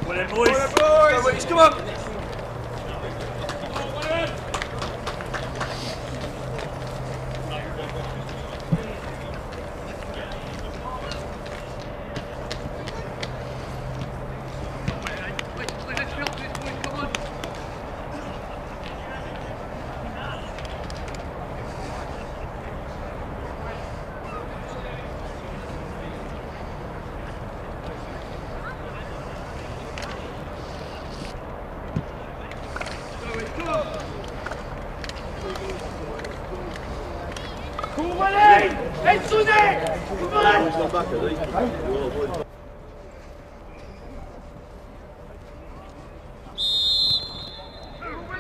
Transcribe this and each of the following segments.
Well, boys! Come on!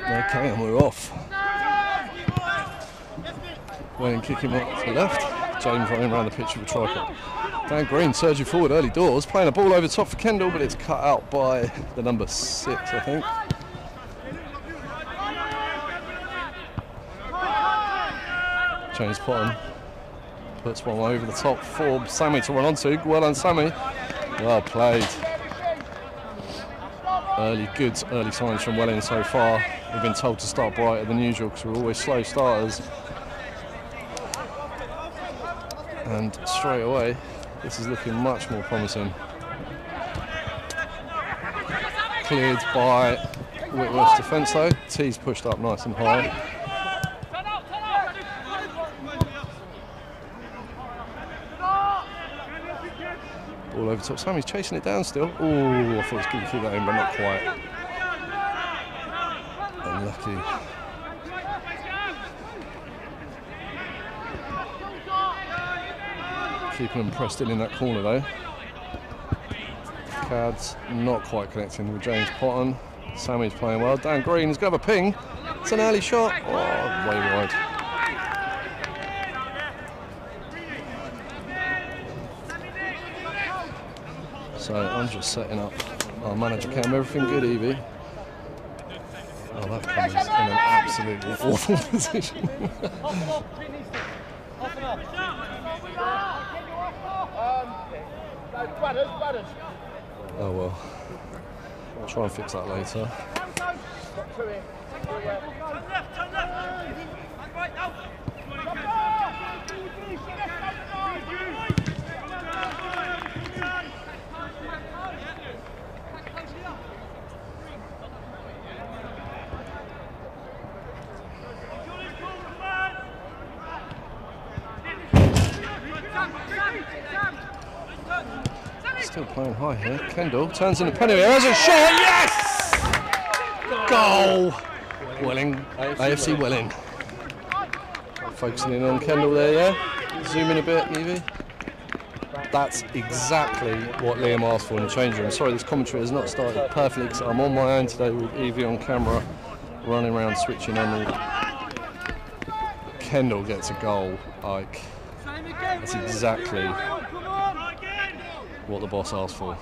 Okay, and we're off. Welwyn kicking up to the left. James running around the pitch with a tripod. Dan Green surging forward early doors, playing a ball over the top for Kendall, but it's cut out by the number 6, I think. James Potton puts one over the top for Sammy to run onto. Well done, Sammy. Well played. Good early signs from Welwyn so far. We've been told to start brighter than usual because we're always slow starters. And straight away, this is looking much more promising. Cleared by Whitworth's defence though. T's pushed up nice and high. Ball over top. Sammy's chasing it down still. Oh, I thought he was going to keep that in, but not quite. Unlucky. Keeping them pressed in that corner though. Cad's not quite connecting with James Potton. Sammy's playing well. Dan Green is going to have a ping. It's an early shot. Oh, way wide. So I'm just setting up our manager cam. Everything good, Evie? Oh, that comes in an absolutely awful position. Oh well. I'll try and fix that later. Still playing high here. Kendall turns in the penalty area. There's a shot. Yes! Goal! Welling, AFC Welling. Focusing in on Kendall there, yeah? Zoom in a bit, Evie. That's exactly what Liam asked for in the change room. Sorry, this commentary has not started perfectly because I'm on my own today with Evie on camera, running around switching on. Kendall gets a goal. Like, that's exactly what the boss asked for.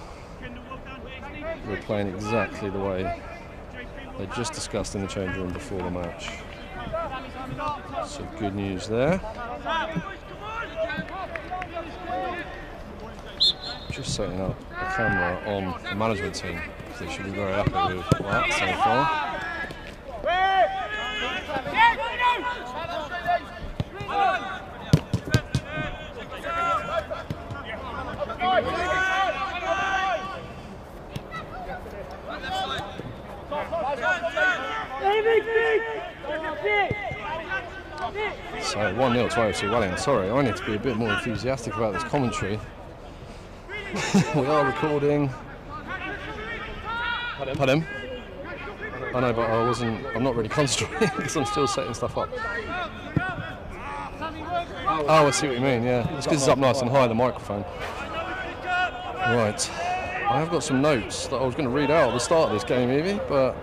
We're playing exactly the way they just discussed in the change room before the match. So good news there. Just setting up the camera on the management team because they should be very happy with that so far. So 1-0 to AFC Welling. Sorry, I need to be a bit more enthusiastic about this commentary. We are recording. Pardon? I know, but I'm not really concentrating because I'm still setting stuff up. Oh, I see what you mean, yeah. It's because it's up nice and high, the microphone. Right. I have got some notes that I was going to read out at the start of this game, Evie, but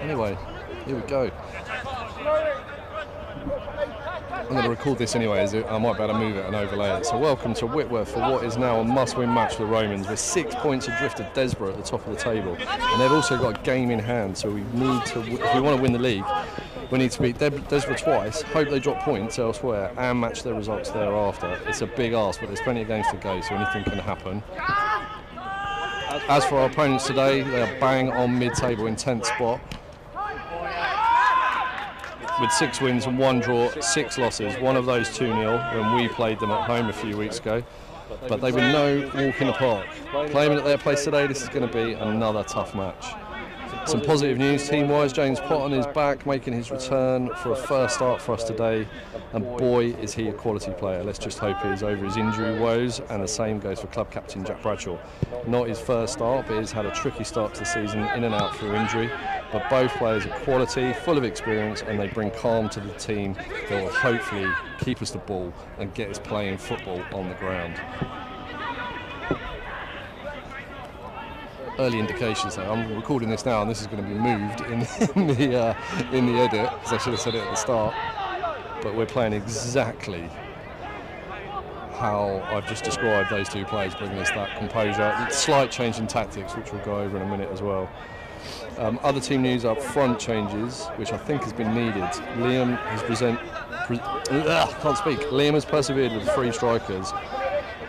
anyway, here we go. I'm going to record this anyway, as I might be able to move it and overlay it. So welcome to Whitworth for what is now a must-win match for the Romans. We're 6 points adrift of Desborough at the top of the table, and they've also got a game in hand. So we need to, if we want to win the league, we need to beat Desborough twice, hope they drop points elsewhere, and match their results thereafter. It's a big ask, but there's plenty of games to go, so anything can happen. As for our opponents today, they are bang on mid-table in 10th spot, with 6 wins and 1 draw, 6 losses. One of those 2-0 when we played them at home a few weeks ago. But they were no walk in the park. Playing at their place today, this is going to be another tough match. Some positive news team-wise, James Potton is back, making his return for a first start for us today, and boy is he a quality player. Let's just hope he's over his injury woes, and the same goes for club captain Jack Bradshaw. Not his first start, but he's had a tricky start to the season, in and out through injury, but both players are quality, full of experience, and they bring calm to the team that will hopefully keep us the ball and get us playing football on the ground. Early indications though. I'm recording this now and this is going to be moved in the edit, because I should have said it at the start, but we're playing exactly how I've just described those two players, bringing us that composure. Slight change in tactics, which we'll go over in a minute as well. Other team news up front changes, which I think has been needed. Liam has persevered with 3 strikers,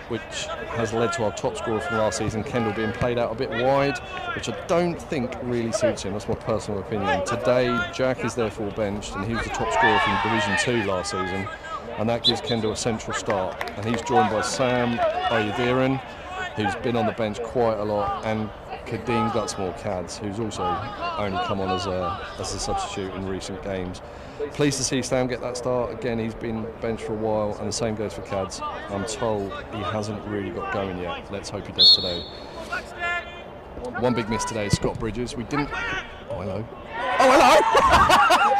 which has led to our top scorer from last season, Kendall, being played out a bit wide, which I don't think really suits him. That's my personal opinion. Today, Jack is therefore benched, and he was the top scorer from Division 2 last season, and that gives Kendall a central start. And he's joined by Sam Oyediran, who's been on the bench quite a lot, and Kadeem Gutsmore-Cads, who's also only come on as a substitute in recent games. Pleased to see Sam get that start. Again, he's been benched for a while, and the same goes for Cads. I'm told he hasn't really got going yet. Let's hope he does today. One big miss today is Scott Bridges. We didn't... Oh, hello. Oh,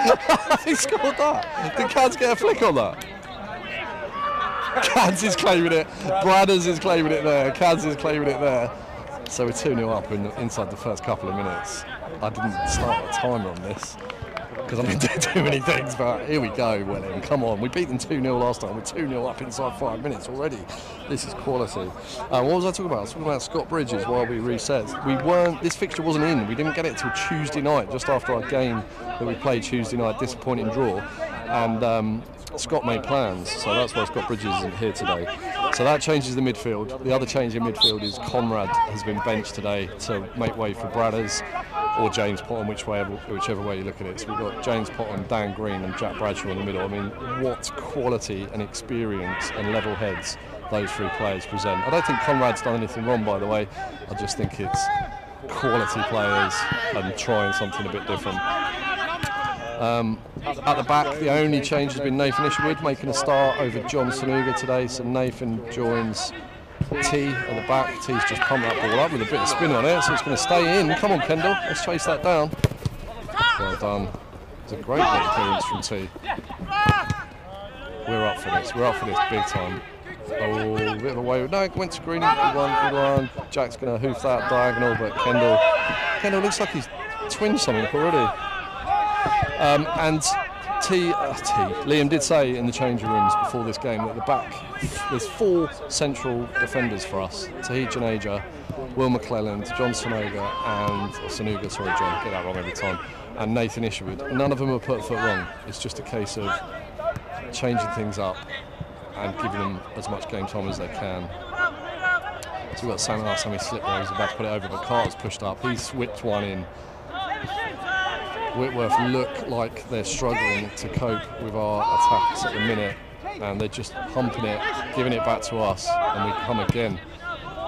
hello! He scored that. Did Cads get a flick on that? Cads is claiming it. Bradders is claiming it there. Cads is claiming it there. So we're 2-0 up inside the first couple of minutes. I didn't start a timer on this because I've been doing too many things, but here we go, Welwyn. Come on, we beat them 2-0 last time. We're 2-0 up inside 5 minutes already. This is quality. What was I talking about? I was talking about Scott Bridges while we reset. This fixture wasn't in. We didn't get it till Tuesday night, just after our game that we played Tuesday night, disappointing draw. And Scott made plans, so that's why Scott Bridges isn't here today. So that changes the midfield. The other change in midfield is Conrad has been benched today to make way for Bradders or James Potton, whichever way you look at it. So we've got James Potton, Dan Green and Jack Bradshaw in the middle. I mean, what quality and experience and level heads those 3 players present. I don't think Conrad's done anything wrong, by the way. I just think it's quality players and trying something a bit different. At the back, the only change has been Nathan Isherwood making a start over John Sanuga today. So Nathan joins T at the back. T's just pumped that ball up with a bit of spin on it, so it's going to stay in. Come on, Kendall, let's chase that down. Well done. It's a great ball clearance from T. We're up for this. We're up for this big time. Oh, a bit of a way. No, it went to Green. Good one. Jack's going to hoof that diagonal, but Kendall looks like he's twinged something already. And Liam did say in the changing rooms before this game that at the back there's 4 central defenders for us: Tahid Janaja, Will McClelland, John Sanuga, John, get that wrong every time, and Nathan Isherwood. None of them have put a foot wrong. It's just a case of changing things up and giving them as much game time as they can. So we've got Sammy Slipper, who's about to put it over, but Carter's pushed up. He's whipped one in. Whitworth look like they're struggling to cope with our attacks at the minute, and they're just pumping it, giving it back to us, and we come again,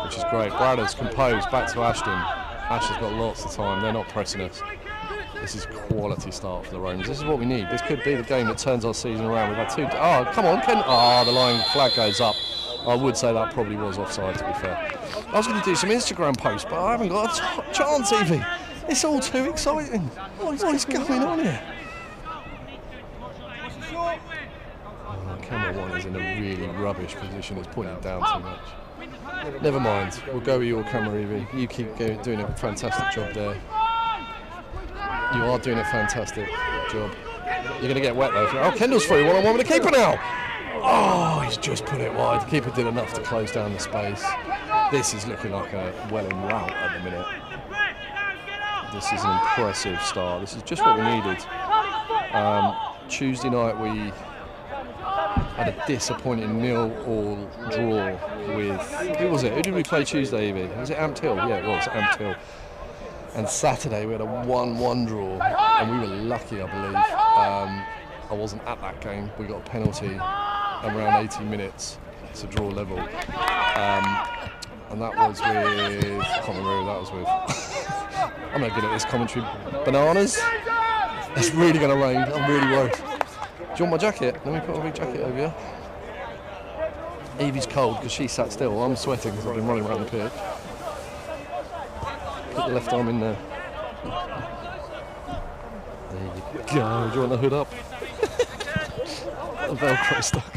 which is great. Bradders composed, back to Ashton. Ashton's got lots of time, they're not pressing us. This is quality start for the Romans. This is what we need. This could be the game that turns our season around. We've had 2... Oh, come on, Ken. Oh, the line flag goes up. I would say that probably was offside, to be fair. I was going to do some Instagram posts, but I haven't got a chance, Evie. It's all too exciting. What is going on here? Camera 1 is in a really rubbish position. It's pointing down too much. Never mind. We'll go with your camera, Evie. You keep doing a fantastic job there. You are doing a fantastic job. You're going to get wet though. Oh, Kendall's through one-on-one with the keeper now. Oh, he's just put it wide. The keeper did enough to close down the space. This is looking like a Welwyn rout at the minute. This is an impressive start. This is just what we needed. Tuesday night we had a disappointing 0-0 draw with, who was it? Who did we play Tuesday, Evie? Was it Amped Hill? Yeah, it was Amped Hill. And Saturday we had a 1-1 draw, and we were lucky, I believe. I wasn't at that game. We got a penalty around 80 minutes to draw level. And that was with, I can't remember who that was with. I'm not good at this commentary. Bananas? It's really going to rain. I'm really worried. Do you want my jacket? Let me put my big jacket over you. Evie's cold because she sat still. I'm sweating because I've been running around the pitch. Put your left arm in there. There you go. Do you want the hood up? The Velcro stuck.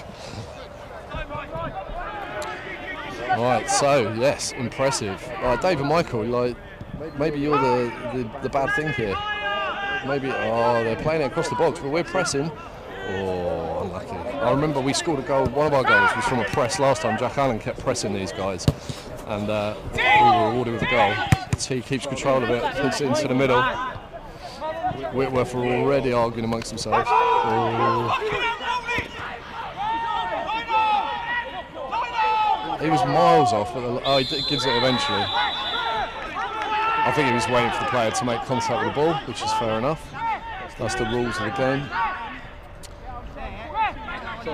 Right, so yes, impressive. David Michael, like maybe you're the bad thing here. Maybe they're playing it across the box, but we're pressing. Oh, unlucky. I remember we scored a goal. One of our goals was from a press last time. Jack Allen kept pressing these guys, and we were rewarded with a goal. He keeps control of it, puts it into the middle. Whitworth are already arguing amongst themselves. Oh. He was miles off, but he gives it eventually. I think he was waiting for the player to make contact with the ball, which is fair enough. That's the rules of the game.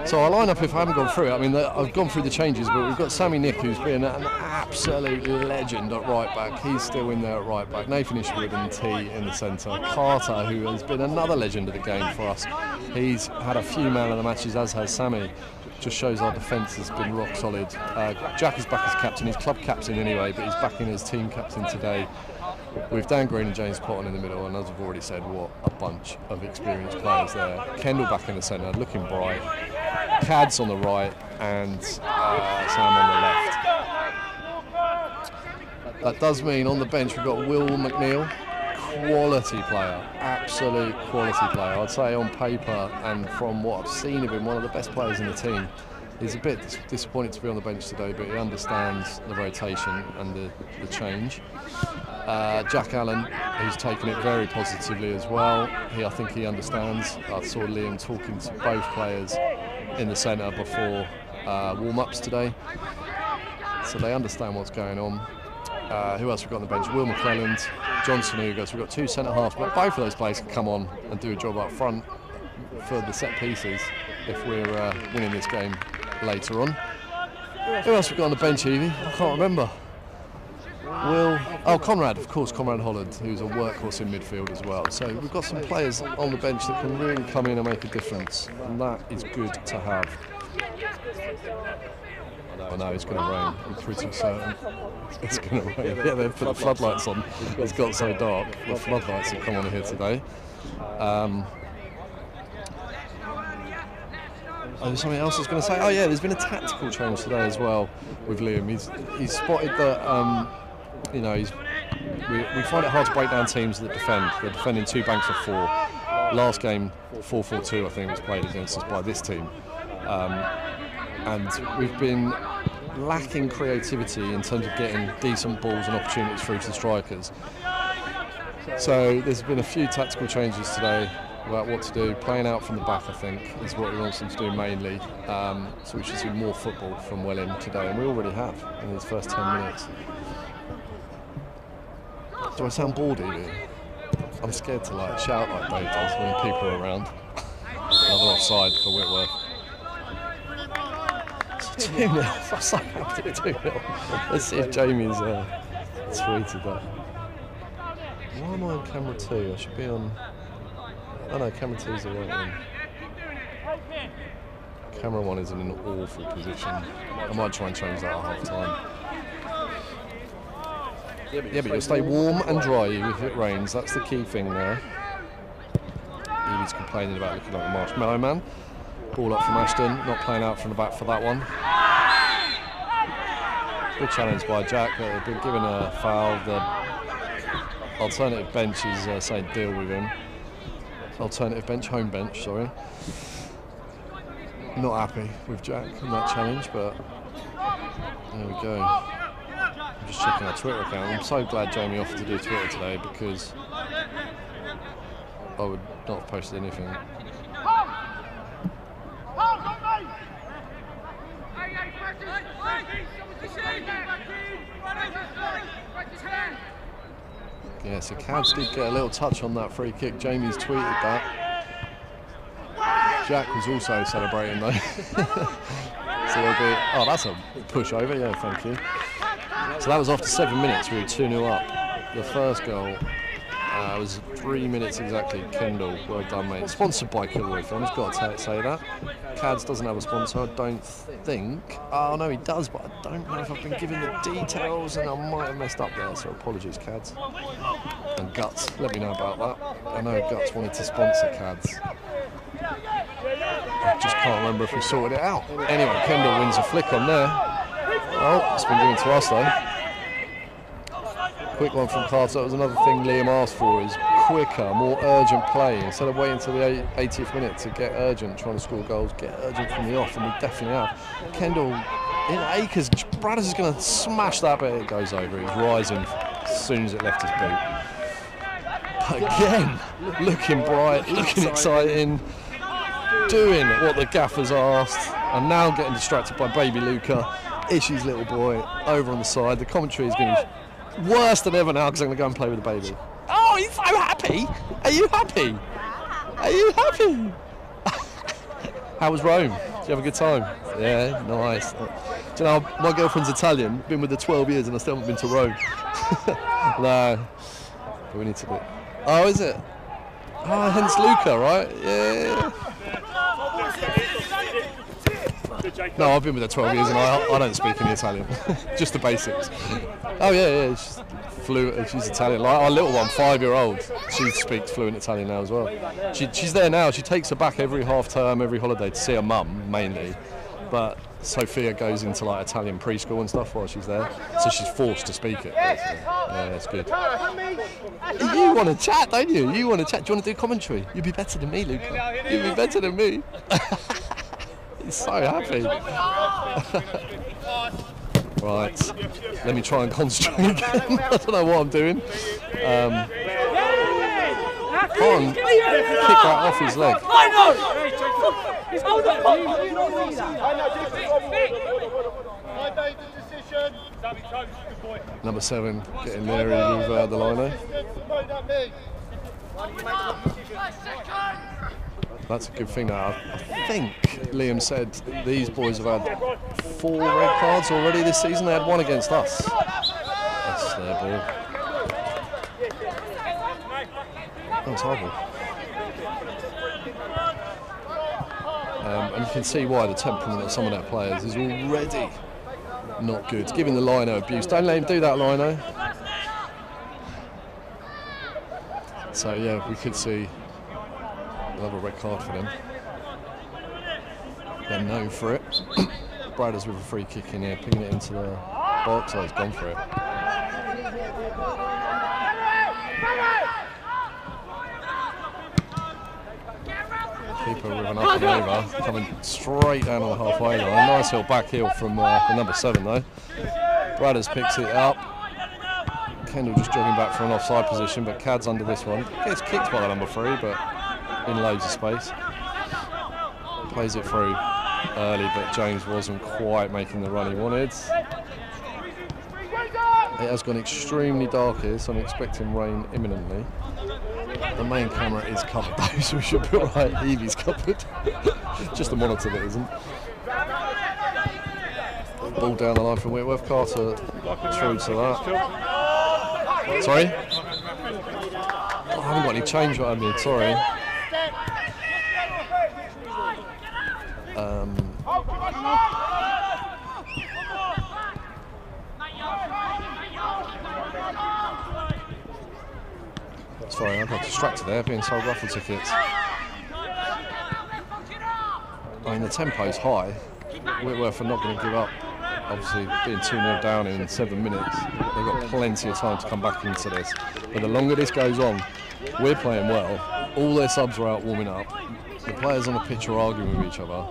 So our lineup, if I haven't gone through it, I mean, I've gone through the changes, but we've got Sammy Nick, who's been an absolute legend at right back. He's still in there at right back. Nathan Ishwood and T in the centre. Carter, who has been another legend of the game for us. He's had a few man of the matches, as has Sammy. Just shows our defence has been rock solid. Jack is back as captain. He's club captain anyway, but he's back in as team captain today. With Dan Green and James Potton in the middle, and as I've already said, what a bunch of experienced players there. Kendall back in the centre, looking bright. Cad's on the right, and Sam on the left. That does mean on the bench we've got Will McNeil, quality player, absolute quality player. I'd say on paper and from what I've seen of him, one of the best players in the team. He's a bit disappointed to be on the bench today, but he understands the rotation and the change. Jack Allen, who's taken it very positively as well. I think he understands. I saw Liam talking to both players in the centre before warm-ups today, so they understand what's going on. Who else we've got on the bench? Will McClelland, Johnson Ugas. We've got two centre-halves, but both of those players can come on and do a job up front for the set pieces if we're winning this game later on. Who else we've got on the bench, Evie? I can't remember. Conrad, of course, Conrad Holland, who's a workhorse in midfield as well. So we've got some players on the bench that can really come in and make a difference, and that is good to have. I know it's going to rain, I'm pretty certain. It's going to rain. Yeah, they've put the floodlights on. It's got so dark. The floodlights have come on here today. There's something else I was going to say. Oh yeah, there's been a tactical change today as well with Liam. He's spotted that, you know, we find it hard to break down teams that defend. They're defending two banks of four. Last game, 4-4-2, I think, was played against us by this team. And we've been lacking creativity in terms of getting decent balls and opportunities through to the strikers. So there's been a few tactical changes today about what to do. Playing out from the back, I think, is what he wants them to do mainly. So we should see more football from Welwyn today, and we already have in these first 10 minutes. Do I sound bored, Evie? I'm scared to shout like Dave does when people are around. Another offside for Whitworth. 2-0. I'm so happy to 2-0. Let's see if Jamie's tweeted that. Why am I on camera 2? I should be on. Oh no, camera 2 is the right one. Camera 1 is in an awful position. I might try and change that at half time. Yeah, but you'll stay warm and dry if it rains. That's the key thing there. Evie's complaining about looking like a marshmallow man. Ball up from Ashton, not playing out from the back for that one. Good challenge by Jack, but they've been given a foul. The alternative bench is saying deal with him. Alternative bench, home bench, sorry. Not happy with Jack in that challenge, but there we go. I'm just checking our Twitter account. I'm so glad Jamie offered to do Twitter today because I would not have posted anything. Yeah, so Cads did get a little touch on that free kick. Jamie's tweeted that. Jack was also celebrating though. So there'll be, oh, that's a push over, yeah, thank you. So that was after 7 minutes, we were 2-0 up. The first goal was 3 minutes exactly. Kendall, well done, mate. Sponsored by Whitworth, I've just got to say that. Cads doesn't have a sponsor, I don't think. Oh no, he does, but I don't know if I've been given the details, and I might have messed up there, so apologies, Cads. And Guts, let me know about that. I know Guts wanted to sponsor Cads. I just can't remember if we sorted it out. Anyway, Kendall wins a flick on there. Oh, it's been given to us though. Quick one from Carter. That was another thing Liam asked for, is quicker, more urgent play. Instead of waiting until the 80th minute to get urgent, trying to score goals, get urgent from the off, and we definitely have. Kendall in acres. Bradders is going to smash that, but it goes over. He was rising as soon as it left his boot. But again, looking bright, looking exciting, doing what the gaffers asked, and now getting distracted by baby Luca, Ishi's little boy, over on the side. The commentary is going to be worse than ever now because I'm going to go and play with the baby. Oh, he's so happy! Are you happy? Are you happy? How was Rome? Did you have a good time? Yeah, nice. Do you know, my girlfriend's Italian, been with her 12 years and I still haven't been to Rome. No, but we need to be. Oh, is it? Oh, hence Luca, right? Yeah. No, I've been with her 12 years and I don't speak any Italian. Just the basics. Oh yeah, she's fluent. She's Italian. Like our little one, 5-year-old, she speaks fluent Italian now as well. She's there now. She takes her back every half term, every holiday to see her mum mainly. But Sophia goes into like Italian preschool and stuff while she's there, so she's forced to speak it. Basically. Yeah, it's good. You want to chat, don't you? You want to chat. Do you want to do commentary? You'd be better than me, Luca. You'd be better than me. He's so happy. Right, let me try and concentrate again. I don't know what I'm doing. Can't kick that off his leg. Number 7 getting there with the lino. That's a good thing now. I think Liam said these boys have had 4 red cards already this season. They had 1 against us. That's their ball. That was horrible. And you can see why the temperament of some of their players is already not good. Giving the lino abuse. Don't let him do that, lino. So yeah, we could see another red card for them. They're known for it. Bradders with a free kick in here, picking it into the box. Oh, he's gone for it. Keeper with an up and over, coming straight down on the halfway line. Nice little back heel from the number 7 though. Bradders picks it up. Kendall just jogging back for an offside position, but Cad's under this one. Gets kicked by the number 3, but in loads of space. Plays it through early, but James wasn't quite making the run he wanted. It has gone extremely dark here, so I'm expecting rain imminently. The main camera is covered though, so we should be alright. Evie's covered. Just the monitor that isn't. Ball down the line from Whitworth. Carter through to that. Sorry? Oh, I haven't got any change right on me, sorry. Sorry, I got distracted there, being sold raffle tickets. I mean, the tempo's high. Whitworth are not going to give up. Obviously, being 2-0 down in 7 minutes, they've got plenty of time to come back into this. But the longer this goes on, we're playing well. All their subs are out warming up. The players on the pitch are arguing with each other.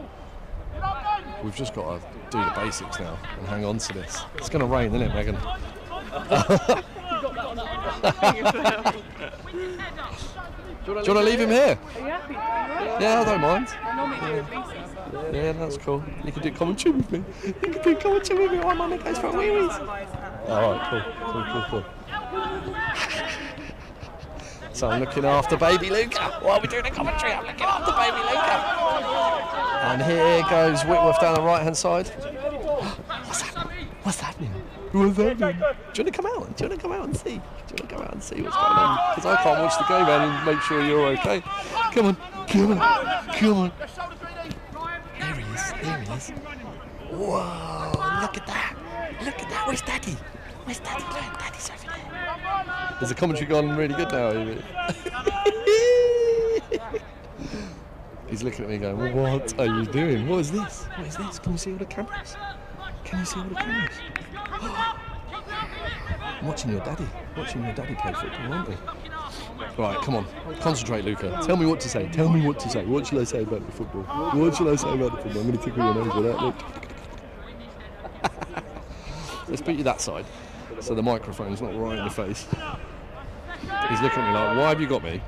We've just got to do the basics now and hang on to this. It's going to rain, isn't it, Megan? Do you want to leave him here? Are you happy? Yeah, I don't mind. I normally do a Yeah, that's cool. You can do commentary with me. You can do commentary with me while Mummy goes for a wee-wees. Alright, cool. So I'm looking after baby Luca. While we're doing the commentary, I'm looking after baby Luca. And here goes Whitworth down the right-hand side. What's happening? Do you want to come out? Do you want to come out and see? Do you want to come out and see what's going on? Because I can't watch the game and make sure you're okay. Come on. There he is. Whoa, look at that. Where's Daddy? Look, Daddy's over there. Is the commentary gone really good now? He's looking at me going, what are you doing? What is this? Can you see all the cameras? I'm watching your daddy play football, aren't we? Right, come on, concentrate, Luca. Tell me what to say. What shall I say about the football? I'm going to tickle your nose with that, look. Let's put you that side, so the microphone's not right in your face. He's looking at me like, why have you got me?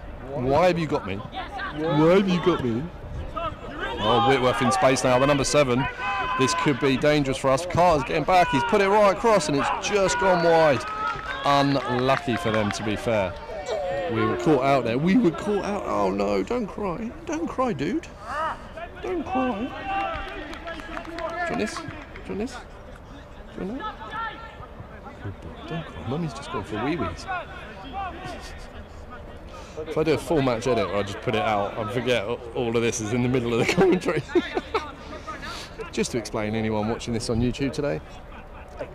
Oh, Whitworth in space now, the number 7. This could be dangerous for us. Carter's getting back, he's put it right across and it's just gone wide. Unlucky for them, to be fair. We were caught out there. Oh no, don't cry, dude. Don't cry. Do you want this? Don't cry. Mummy's just gone for wee-wees. If I do a full match edit, I'll just put it out and forget all of this is in the middle of the commentary. Just to explain anyone watching this on YouTube today,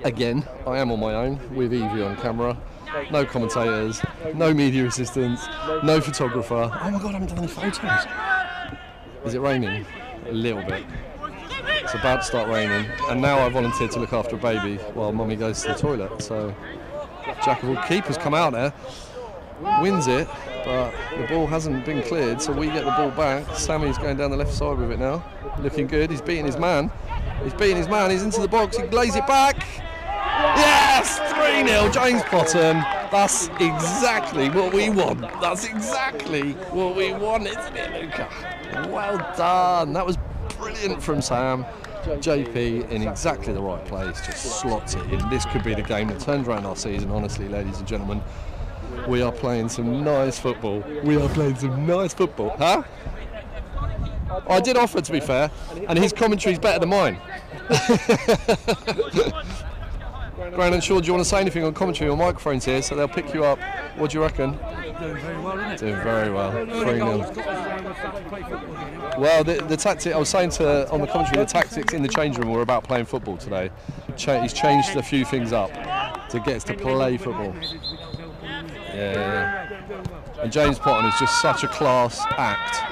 again, I am on my own with Evie on camera. No commentators, no media assistants, no photographer. Oh my god, I haven't done any photos. Is it raining? A little bit. It's about to start raining, and now I volunteered to look after a baby while Mummy goes to the toilet. So, jack of all keepers come out there, wins it, but the ball hasn't been cleared, so we get the ball back. Sammy's going down the left side with it now, looking good. He's beating his man. He's into the box. He lays it back. Yes, 3-0, James Bottom. That's exactly what we want. Isn't it, Luca? Well done. That was brilliant from Sam. JP in exactly the right place, just slots it in. This could be the game that turns around our season, honestly, ladies and gentlemen. We are playing some nice football. Huh? I did offer, to be fair, and his commentary's better than mine. Grant and Shaw, do you want to say anything on commentary? Your microphone's here, so they'll pick you up. What do you reckon? Doing very well, isn't it? Doing very well. 3-0. Well, the tactic, I was saying on the commentary, the tactics in the change room were about playing football today. He's changed a few things up to get us to play football. Yeah. And James Potton is just such a class act.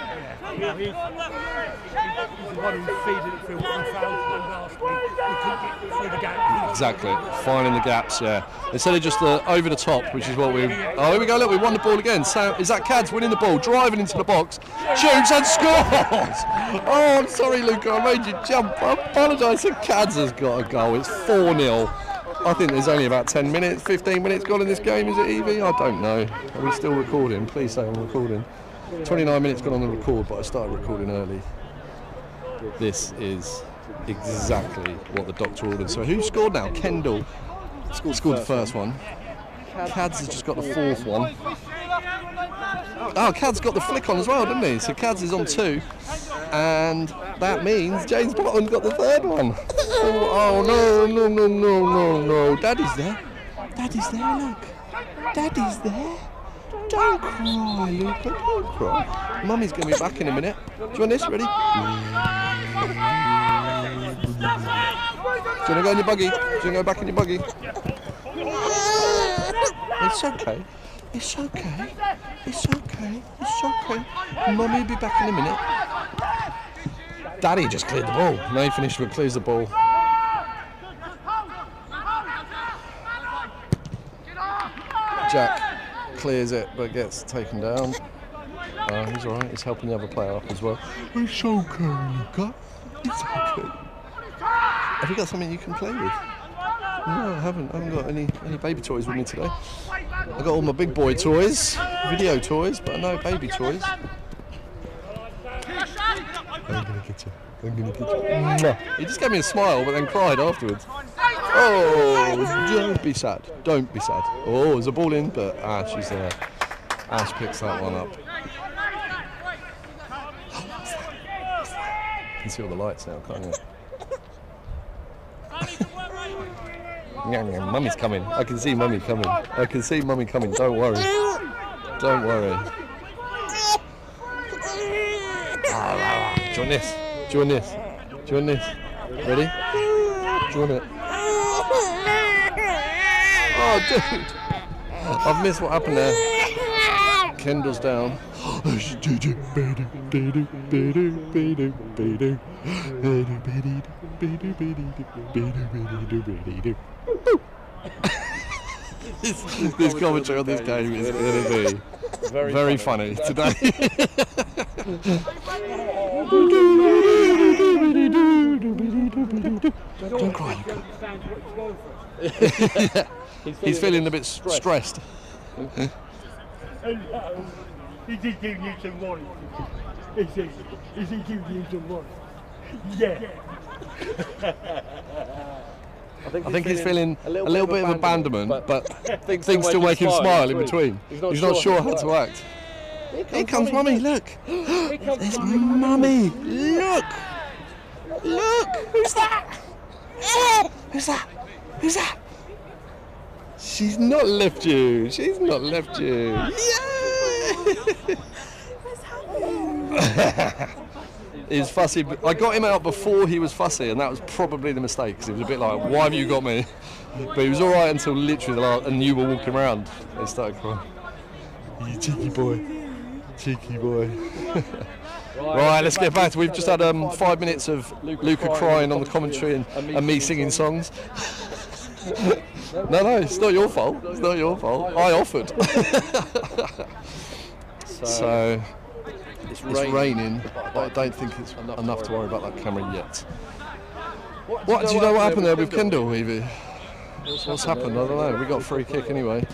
Exactly, finding the gaps, yeah. Instead of just the over the top, which is what we. Oh, here we go, look, we won the ball again. So, is that Cads winning the ball, driving into the box, shoots and scores? Oh, I'm sorry, Luca, I made you jump. I apologise, Cads has got a goal. It's 4-0. I think there's only about 10 minutes, 15 minutes gone in this game, is it, Evie? I don't know. Are we still recording? Please say I'm recording. 29 minutes gone on the record, but I started recording early. This is exactly what the doctor ordered. So who scored now? Kendall scored the first one. Cads has just got the fourth one. Oh, Cads got the flick on as well, didn't he? So Cads is on 2. And that means James Bottom got the third one. Oh no. Daddy's there, look. Daddy's there. Don't cry, Luca, don't cry. Mummy's going to be back in a minute. Do you want this? Ready? Do you want to go in your buggy? Do you want to go back in your buggy? It's okay. Mummy will be back in a minute. Daddy just cleared the ball. No, he finished with clears the ball. Jack clears it but gets taken down. He's alright, he's helping the other player up as well. It's okay, Luca. It's okay. Have you got something you can play with? No, I haven't got any baby toys with me today. I've got all my big boy toys, video toys, but no baby toys. I'm gonna get you. I'm gonna get you. Mwah. He just gave me a smile, but then cried afterwards. Oh, don't be sad. Don't be sad. Oh, there's a ball in, but Ash is there. Ash picks that one up. You can see all the lights now, can't you? Mummy's coming. I can see Mummy coming. I can see Mummy coming. Don't worry. Don't worry. Do you want this? Do you want this? Do you want this? Ready? Do you want it? Oh, dude! I've missed what happened there. Kendall's down. This commentary on this game is going to be very funny today. Don't cry. Yeah. He's feeling a bit stressed. Is he giving you some money? Is he giving you some money? Yeah. I think he's feeling a little bit of abandonment, but things still make him smile in between. He's not sure how to act. Here comes Mummy, look! There's Mummy! Look! Look! Who's that? Who's that? Who's that? She's not left you. She's not left you. Yeah! He's fussy. I got him out before he was fussy, and that was probably the mistake, because he was a bit like, why have you got me? But he was alright until literally the last, and you were walking around. He started crying. You cheeky boy. Cheeky boy. Right, let's get back to, we've just had 5 minutes of Luca crying on the commentary and me singing songs. No, it's not your fault. It's not your fault. I offered. So it's raining, but I don't think it's enough to worry about that camera yet. What do you know what happened there with Kendall, Evie? What's happened? I don't know. We got a free kick anyway.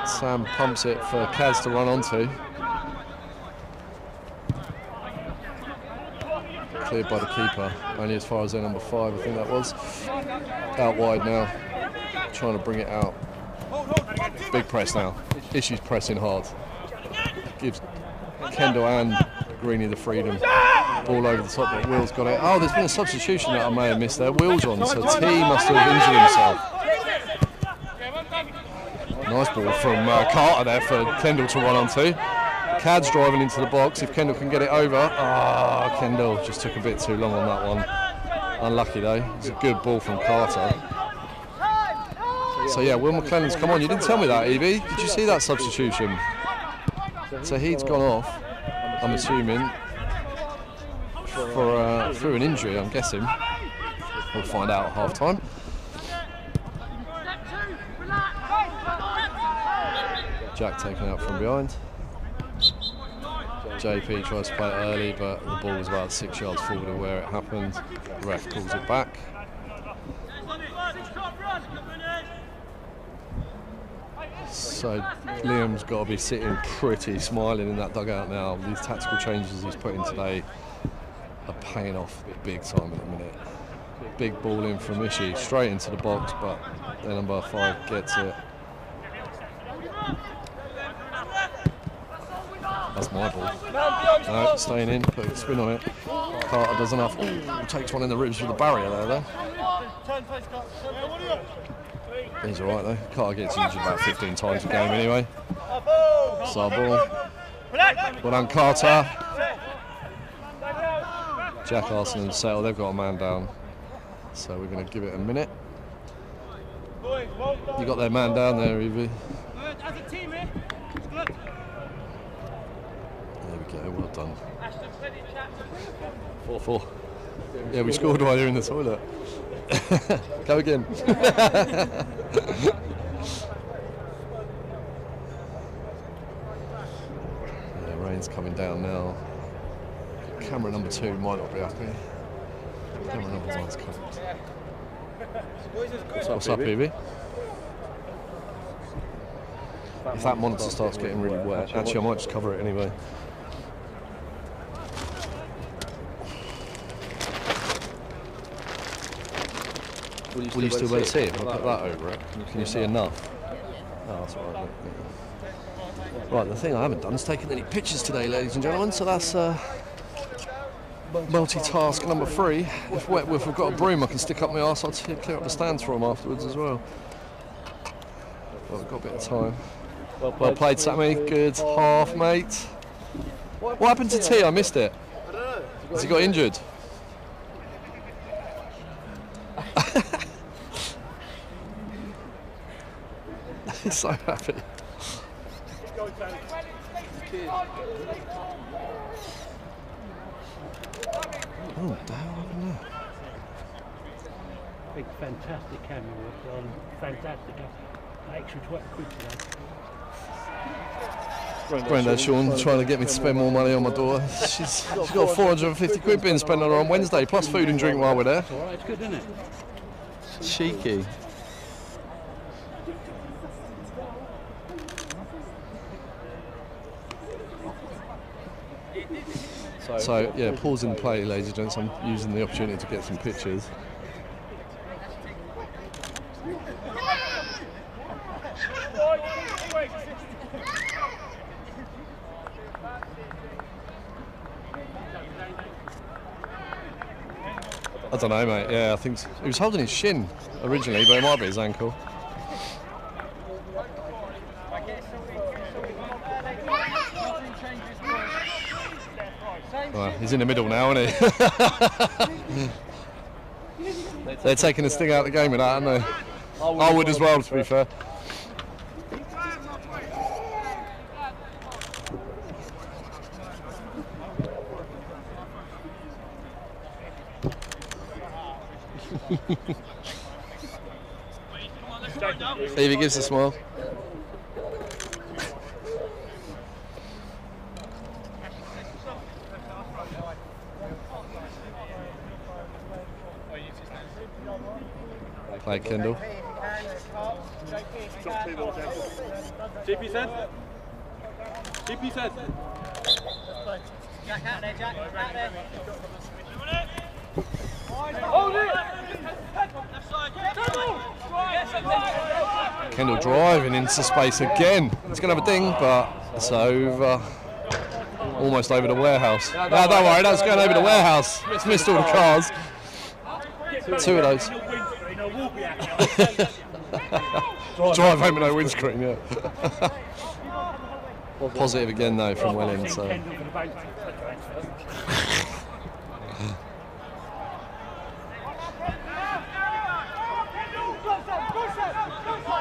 Sam pumps it for Kaz to run onto. Cleared by the keeper, only as far as their number 5, I think that was. Out wide now, trying to bring it out. Big press now. Issues pressing hard. Gives Kendall and Greeny the freedom. Ball over the top, but Will's got it. Oh, there's been a substitution that I may have missed there. Will's on, so T must have injured himself. Nice ball from Carter there for Kendall to run onto. Cad's driving into the box, if Kendall can get it over. Ah, Kendall just took a bit too long on that one. Unlucky though, it's a good ball from Carter. So yeah, Will McLennan's come on. You didn't tell me that, Evie. Did you see that substitution? So he's gone off, I'm assuming, for through an injury, I'm guessing. We'll find out at half time. Jack taken out from behind. JP tries to play it early, but the ball was about 6 yards forward of where it happened. The ref calls it back. So Liam's got to be sitting pretty smiling in that dugout now. These tactical changes he's put in today are paying off big time at the minute. Big ball in from Ishi, straight into the box, but their number 5 gets it. That's my ball. No, staying in, put a spin on it. Carter does enough. Ooh, takes one in the ribs with the barrier there, though. He's alright though. Carter gets injured about 15 times a game anyway. It's our ball. Well done, Carter. Jack Arson and Settle, they've got a man down. So we're going to give it a minute. You got their man down there, Evie. There we go, well done. 4-4. Yeah, we scored while you're in the toilet. Go again. Yeah, rain's coming down now. Camera number 2 might not be happy. Camera number 1's covered. What's up, Evie? If that monitor starts getting really wet, actually I might just cover it anyway. Will you still be able to see it? I'll put that over it. Can you see enough? Oh, that's all right. Right, the thing I haven't done is taken any pictures today, ladies and gentlemen, so that's multitask number 3. If Whitworth have got a broom I can stick up my arse, I'll clear up the stands for them afterwards as well. Well, we've got a bit of time. Well played, Sammy. Good half, mate. What happened to T? I missed it. I don't know. Has he got injured? He's so happy. Oh, damn. Big fantastic camera work on. Fantastic. Extra 20 quid today. Brenda Sean trying to get me to spend more money on my daughter. She's got 450 quid being spent on her on Wednesday, plus food and drink while we're there. That's alright, it's good, isn't it? Cheeky. So yeah, pause in play, ladies and gents. I'm using the opportunity to get some pictures. I don't know, mate. Yeah, I think he was holding his shin originally, but it might be his ankle. Well, he's in the middle now, isn't he? They're taking the sting out of the game with that, aren't they? I would as well, to be fair. Evie gives a smile. Play Kendall. GP said. GP said. Jack out there, Jack. Out there. Hold it! Kendall driving into space again. It's going to have a ding, but it's over. Almost over the warehouse. No, don't worry, that's going over the warehouse. It's missed all the cars. 2 of those. Drive home with no windscreen, yeah. Positive again though from Welwyn, so.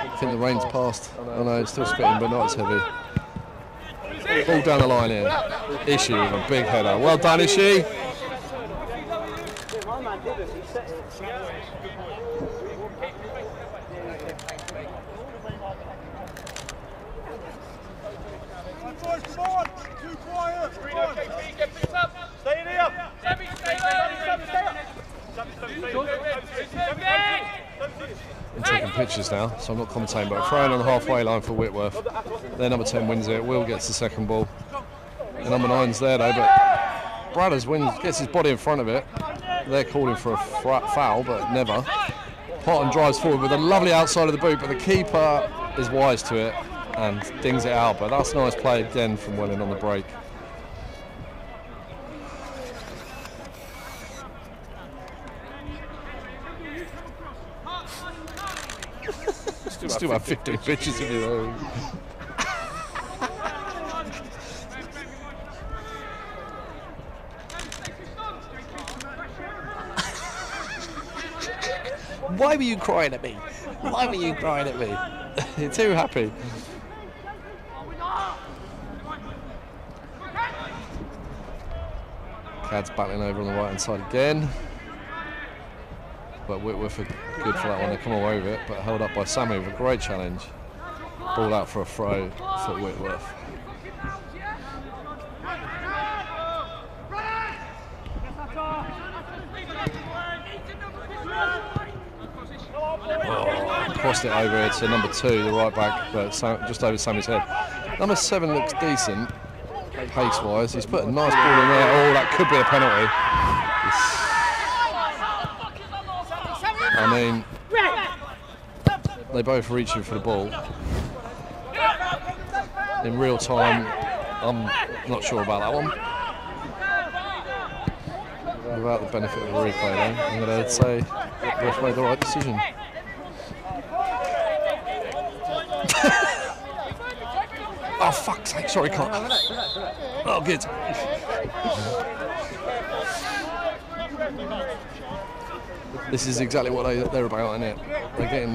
I think the rain's passed. I know it's still spitting, but not as heavy. Ball down the line here. Issue with a big header. Well done, Ishi. Stay in here! I'm taking pictures now, so I'm not commentating, but throwing on the halfway line for Whitworth. Their number 10 wins it. Will gets the second ball. The number 9's there though, but Bradders gets his body in front of it. They're calling for a foul, but never. Potton drives forward with a lovely outside of the boot, but the keeper is wise to it and dings it out. But that's nice play again from Welwyn on the break. Still have 15 pitches in your own. Why were you crying at me? Why were you crying at me? You're too happy. Cad's battling over on the right hand side again. But Whitworth are good for that one. They come away with it, but held up by Sammy with a great challenge. Ball out for a throw for Whitworth. Oh, crossed it over here to number 2, the right back, but just over Sammy's head. Number 7 looks decent, pace-wise. He's put a nice ball in there. Oh, that could be a penalty. I mean, they both reaching for the ball. In real time, I'm not sure about that one. Without the benefit of a replay though, I'm going to say they've made the right decision. Oh fuck's sake, sorry Clark. Oh good. This is exactly what they're about, isn't it? They're getting,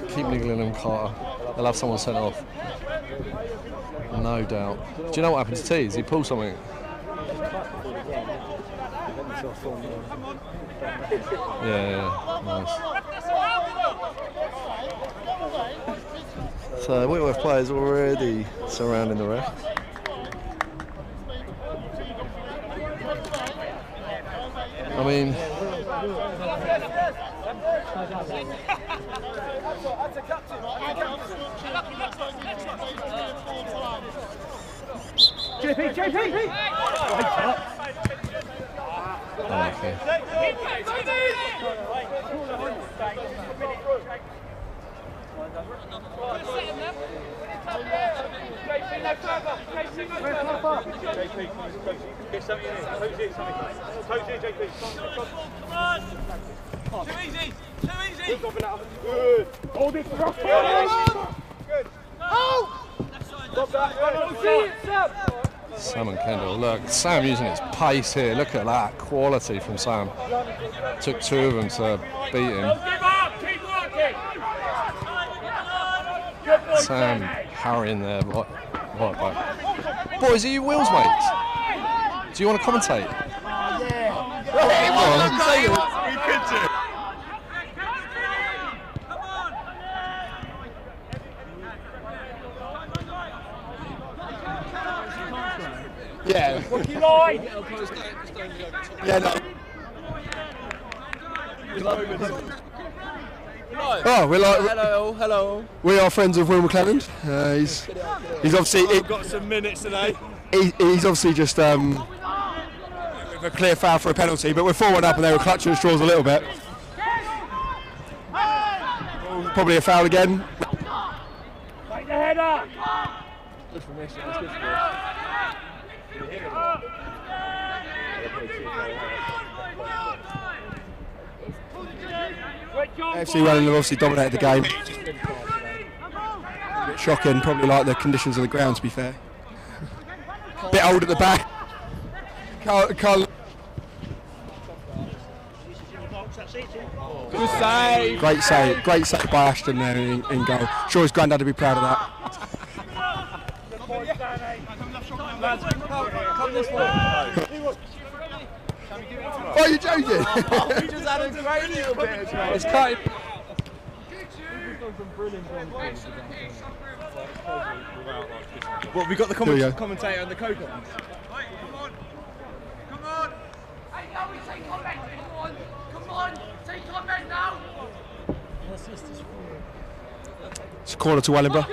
keep niggling them, Carter. They'll have someone sent off. No doubt. Do you know what happened to T? Did he pull something? Yeah, nice. So Whitworth players already surrounding the ref. I mean, JP! oh, okay. Hold it, good. Sam and Kendall. Look, Sam using his pace here. Look at that quality from Sam. Took two of them to beat him. Sam harrying there, right back. Boys, are you Will's mates? Do you want to commentate? Yeah. Yeah, no. Oh, we're like hello. We are friends of Will McClelland. He's obviously Got some minutes today. he's obviously just with a clear foul for a penalty, but we're 4-1 up and they were clutching at straws a little bit. Probably a foul again. Take the head up. Good for Messi. AFC Welwyn have obviously dominated the game. A bit shocking, probably like the conditions of the ground, to be fair. Bit old at the back. Carl. Good save. Great save by Ashton there in goal. Sure his granddad would be proud of that. Come this way. Oh, you're joking? We just had a great little bit of time. It's cutting. Well, we got the commentator and the co-commentator. Come on! Hey, now we take comment! Come on! Take comment now! It's a corner to Wellingborough.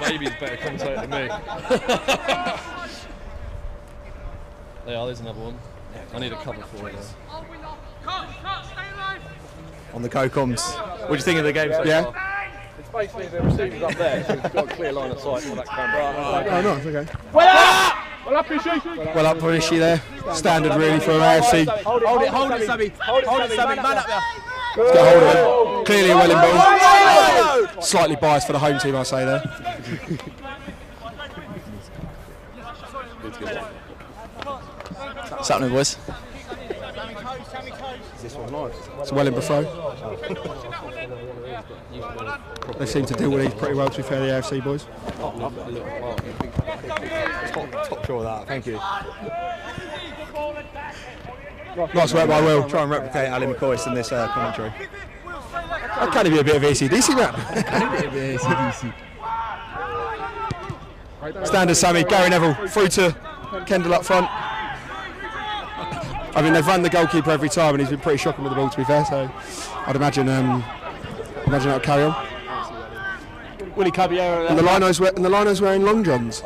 Baby's better commentator than me. There's another one. I need a cover for it. On the co-coms. What do you think of the game so Yeah. far? It's basically the receivers up there, so we've got a clear line of sight for that camera. Oh, nice, okay. Well up, Ishy! Well up for Ishy there. Standard really for AFC. Hold it, Sammy. Hold it, Sammy. Man up there. Let's get hold of it. Clearly a Wellingborough. Slightly biased for the home team, I say there. What's happening, boys? It's a Wellingborough throw. They seem to deal with these pretty well, to be fair, the AFC boys. Top draw that, thank you. Nice work by Will. Try and replicate Ali McCoy's in this commentary. That can be a bit of ACDC, man. Standard Sammy, Gary Neville through to Kendall up front. I mean, they've run the goalkeeper every time and he's been pretty shocking with the ball, to be fair, so I'd imagine that'll carry on. Willie Caballero. And the Lino's wearing long johns.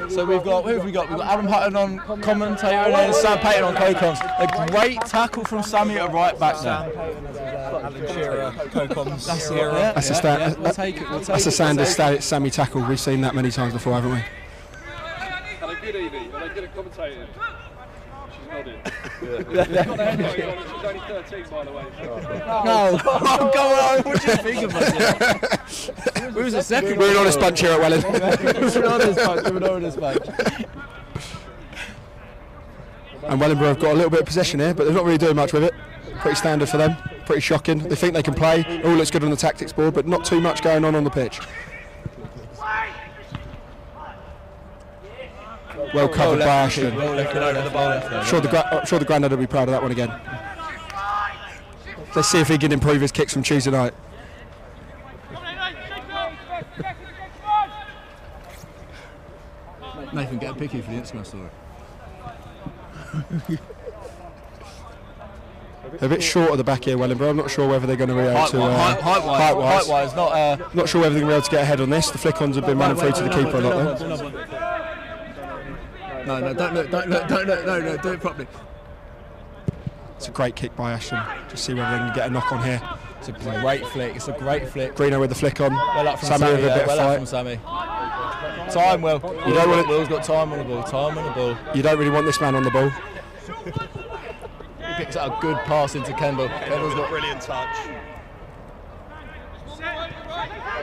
So who have we got? We've got Adam Hutton on commentator and then Sam Payton on co-coms. A great tackle from Sammy at right back there. That's a standard Sammy tackle. We've seen that many times before, haven't we? Are they good, Evie? Are they good at commentating? She's nodding. She's only 13, by the way. No, go on. What do you think of us? Who's the second? We're an honest bunch here at Welwyn. We're an honest bunch. And Wellingborough have got a little bit of possession here, but they're not really doing much with it. Pretty standard for them. Pretty shocking. They think they can play. All looks good on the tactics board, but not too much going on the pitch. Well covered by Ashton. I'm sure the granddad will be proud of that one again. Let's see if he can improve his kicks from Tuesday night. Nathan, get a picky for the Instagram story. They're a bit short at the back here, Wellingborough. I'm not sure whether they're going to be able to... Height-wise, not sure whether they're going to be able to get ahead on this. The flick-ons have been running through to the keeper a lot there. No, don't look, do it properly. It's a great kick by Ashton. Just see whether they can get a knock on here. It's a great flick. Greeno with the flick on. Well up from Sammy with a bit of well fight. up from Sammy. Time, Will. You don't want Will's got time on the ball. You don't really want this man on the ball. He picks out a good pass into Kendall. Kendall's got Brilliant touch.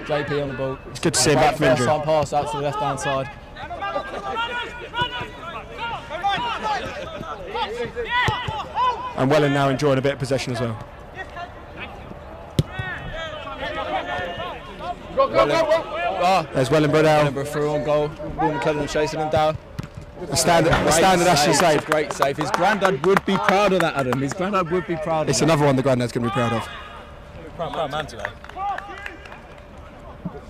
JP on the ball. It's good to see him back from injury. First time pass out to the left-hand side. And Welwyn now enjoying a bit of possession as well. There's Wellingborough down. Wellingborough through on goal. Will McClellan chasing him down. The standard Ashton save. Great save. His granddad would be proud of that, Adam. His granddad would be proud of It's that. another one the granddad's going to be proud of. Proud man today.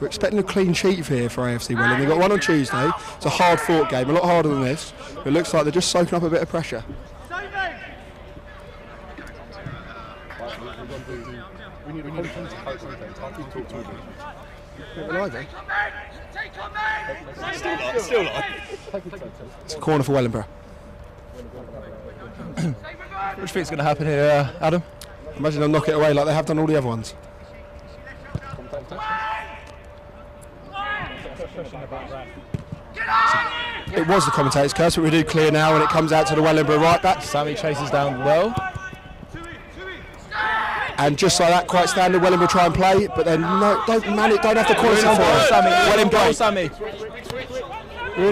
We're expecting a clean sheet here for AFC Welwyn. They've got one on Tuesday. It's a hard-fought game, a lot harder than this. But it looks like they're just soaking up a bit of pressure. Still not. It's a corner for Wellingborough. What do you think's going to happen here, Adam? Imagine they'll knock it away like they have done all the other ones. It was the commentator's curse, but we do clear now, and it comes out to the Wellingborough right back. Sammy chases down well. And just like that, quite standard, Wellingborough try and play, but then no, don't have the quality for it. Wellingborough.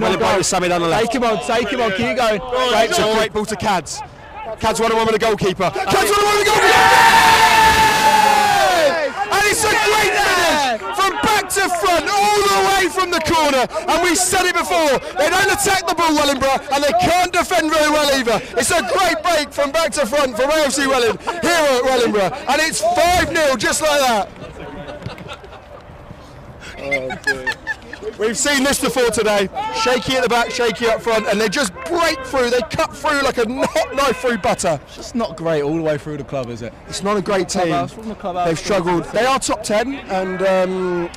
Wellingborough with Sammy down the left. Take him on, keep going. It's a great ball to Cads. Cads 1-on-1 with the goalkeeper. Cads 1-on-1 with the goalkeeper! And it's a great finish from back to front, all the way from the corner. And we said it before, they don't attack the ball, Wellingborough, and they can't defend very well either. It's a great break from back to front from AFC Welwyn here at Wellingborough, and it's 5-0 just like that. Oh dear. We've seen this before today. Shaky at the back, shaky up front, and they just break through. They cut through like a hot knife through butter. It's just not great all the way through the club, is it? It's not a great team. They've struggled. They are top 10, and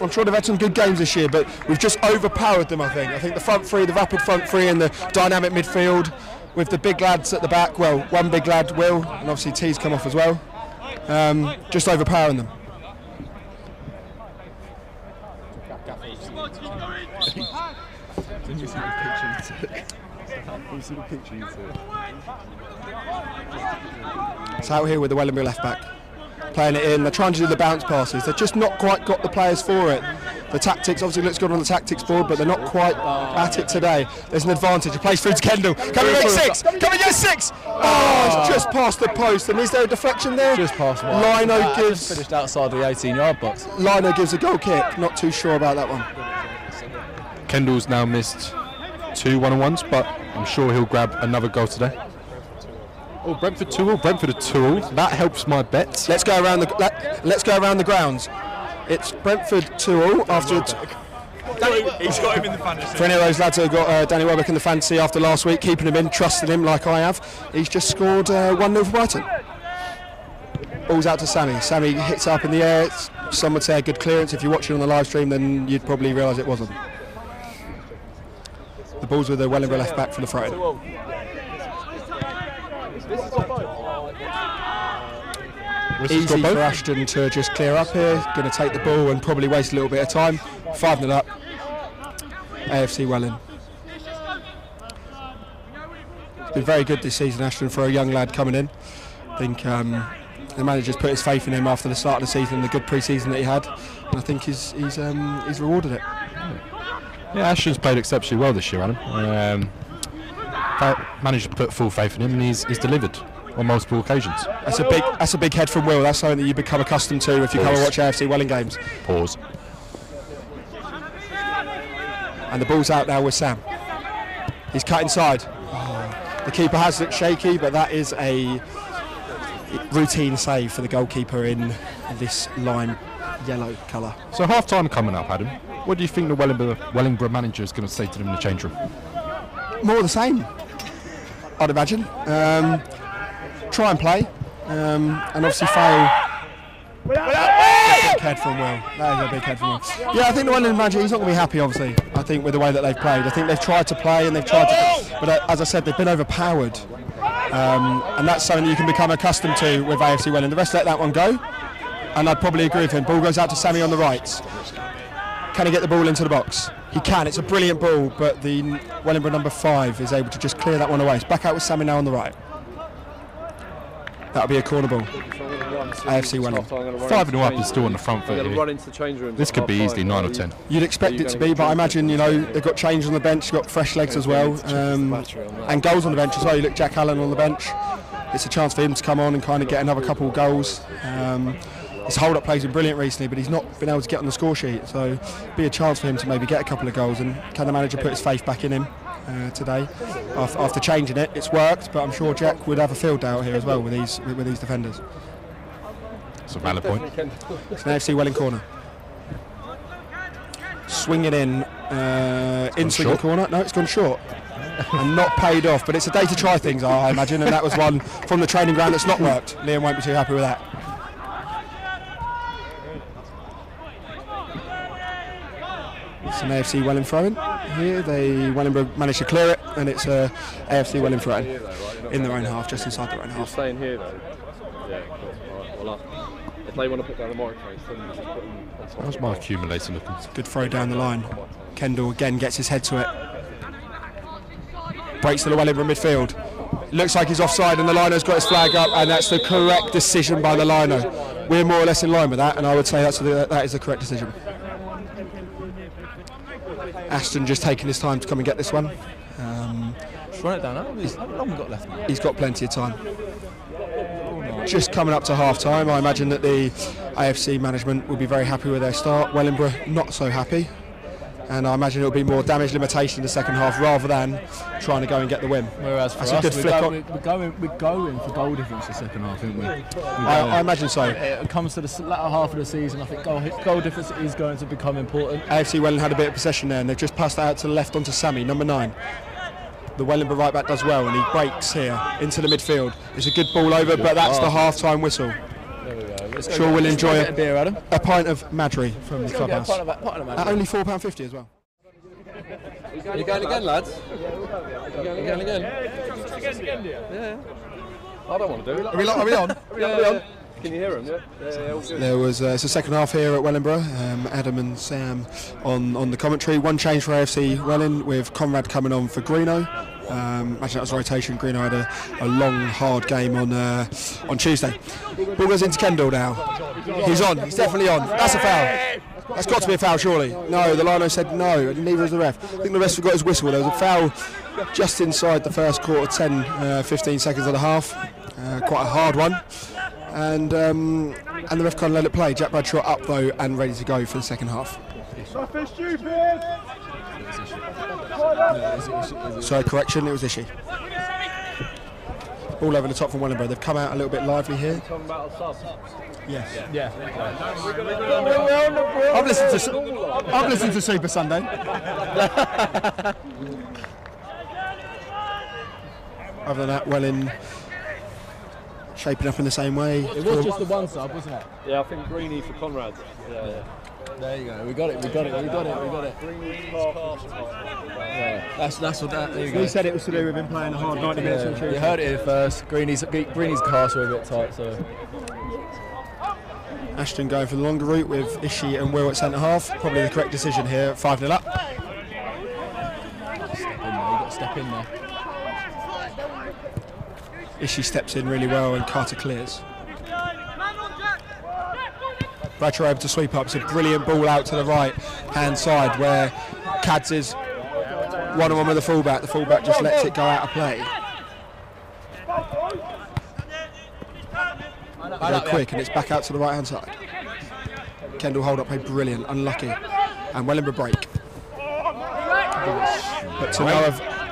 I'm sure they've had some good games this year, but we've just overpowered them, I think. I think the front three, the rapid front three, and the dynamic midfield with the big lads at the back. Well, one big lad, Will, and obviously T's come off as well. Just overpowering them. It's out here with the Wellingborough left back, playing it in. They're trying to do the bounce passes. They've just not quite got the players for it. The tactics obviously looks good on the tactics board, but they're not quite at it today. There's an advantage. It plays through to Kendall. Can we make 6? Can we get 6? Oh, it's just past the post. And is there a deflection there? Just past one. Lino gives. Finished outside the 18-yard box. Lino gives a goal kick. Not too sure about that one. Kendall's now missed 2 1-on-1s, but I'm sure he'll grab another goal today. Oh, Brentford 2-all, Brentford 2-all. That helps my bet. Let's go around the grounds. It's Brentford 2-all after. He's got him in the fantasy. For any of those lads who got Danny Welbeck in the fantasy after last week, keeping him in, trusting him like I have, he's just scored 1-0 for Brighton. Ball's out to Sammy. Sammy hits up in the air. Some would say a good clearance. If you're watching on the live stream, then you'd probably realise it wasn't. The ball's with the Wellingborough left back for the throw. Easy for Ashton to just clear up here. Going to take the ball and probably waste a little bit of time. 5-0 up. AFC Welwyn. It's been very good this season, Ashton, for a young lad coming in. I think the manager's put his faith in him after the start of the season, the good pre-season that he had, and I think he's rewarded it. Yeah, Ashton's played exceptionally well this year, Adam. Managed to put full faith in him, and he's delivered on multiple occasions. That's a big head from Will. That's something that you become accustomed to if you come and watch AFC Welwyn games. Pause. And the ball's out now with Sam. He's cut inside. The keeper has looked shaky, but that is a routine save for the goalkeeper in this lime yellow colour. So half-time coming up, Adam. What do you think the Wellingborough manager is going to say to them in the change room? More of the same, I'd imagine. Try and play, and obviously fail. Big head from Will. That is a big head from Will. Yeah, I think the Wellingborough manager, he's not going to be happy, obviously. I think with the way that they've played. I think they've tried to play and they've tried to, but as I said, they've been overpowered. And that's something that you can become accustomed to with AFC Welwyn. The rest let that one go, and I'd probably agree with him. Ball goes out to Sammy on the right. Can he get the ball into the box? He can. It's a brilliant ball, but the Wellingborough number 5 is able to just clear that one away. It's back out with Sammy now on the right. That'll be a corner ball. AFC Welwyn. 5-0 up is still on the front foot here. This could be easily 9 or 10. You'd expect it to be, but I imagine, they've got change on the bench, got fresh legs as well, and goals on the bench as well. You look Jack Allen on the bench. It's a chance for him to come on and kind of get another couple of goals. His hold-up play's been brilliant recently, but he's not been able to get on the score sheet, so be a chance for him to maybe get a couple of goals. And can the manager put his faith back in him today? After changing it, it's worked, but I'm sure Jack would have a field out here as well with these defenders. That's a valid point. It's an AFC Welwyn corner. Swinging in, swinging corner. No, it's gone short. And not paid off, but it's a day to try things, I imagine, and that was one from the training ground that's not worked. Liam won't be too happy with that. It's an AFC Welwyn throw-in here. Wellingborough managed to clear it, and it's a AFC Welwyn throw-in in their own half, just inside their own half. You're staying here though? Yeah, cool. Alright, well, if they want to put down the microphones, then just put them on top. How's my accumulator looking? Good throw down the line. Kendall again gets his head to it. Breaks to the Wellingborough midfield. Looks like he's offside, and the liner's got his flag up, and that's the correct decision by the liner. We're more or less in line with that, and I would say that is the correct decision. Ashton just taking his time to come and get this one. Just run it down. How long have we got left? He's got plenty of time. Just coming up to half-time, I imagine that the AFC management will be very happy with their start. Wellingborough not so happy, and I imagine it'll be more damage limitation in the second half rather than trying to go and get the win. Whereas for us, we're going for goal difference the second half, aren't we? I imagine so. It comes to the latter half of the season, I think goal difference is going to become important. AFC Welwyn had a bit of possession there, and they've just passed that out to the left onto Sammy, number 9. The Wellingborough right back does well, and he breaks here into the midfield. It's a good ball over, but that's the half-time whistle. There we go. Sure we'll enjoy a beer, Adam. A pint of Madry from the clubhouse. At only £4.50 as well. Are you going again, lads? Are you going again? Yeah. I don't want to do it. Are we on? Yeah. Can you hear him? Yeah, all good. There was it's a second half here at Wellingborough. Adam and Sam on the commentary. One change for AFC Welwyn with Conrad coming on for Greeno. Imagine that was rotation. Greeno had a long, hard game on Tuesday. Ball goes into Kendall now. He's on. He's definitely on. That's a foul. That's got to be a foul, surely. No, the lino said no, and neither has the ref. I think the ref forgot his whistle. There was a foul just inside the first quarter, 10-15 seconds of the half. Quite a hard one. And the ref kind of let it play. Jack Bradshaw up though and ready to go for the second half. So correction, it was Ishi. All over the top from Wellingborough. They've come out a little bit lively here. Yes. Yeah. I've listened to Super Sunday. Other than that, Welwyn shaping up in the same way. It was just the one sub, wasn't it? Yeah, I think Greeny for Conrad. Yeah. There you go. We got it. Yeah, that's what that. There you go. He said it was to do with him playing a hard 90 minutes. You heard it here first. Greenie's cast were a bit tight, so. Ashton going for the longer route with Ishii and Will at centre half. Probably the correct decision here. 5-0 up. Step in there. Ishii steps in really well and Carter clears. Bradshaw able to sweep up. It's a brilliant ball out to the right hand side where Cads is one-on-one with the fullback. The fullback just lets it go out of play. Very quick, and it's back out to the right hand side. Kendall hold up play brilliant, unlucky, and Wellingborough break.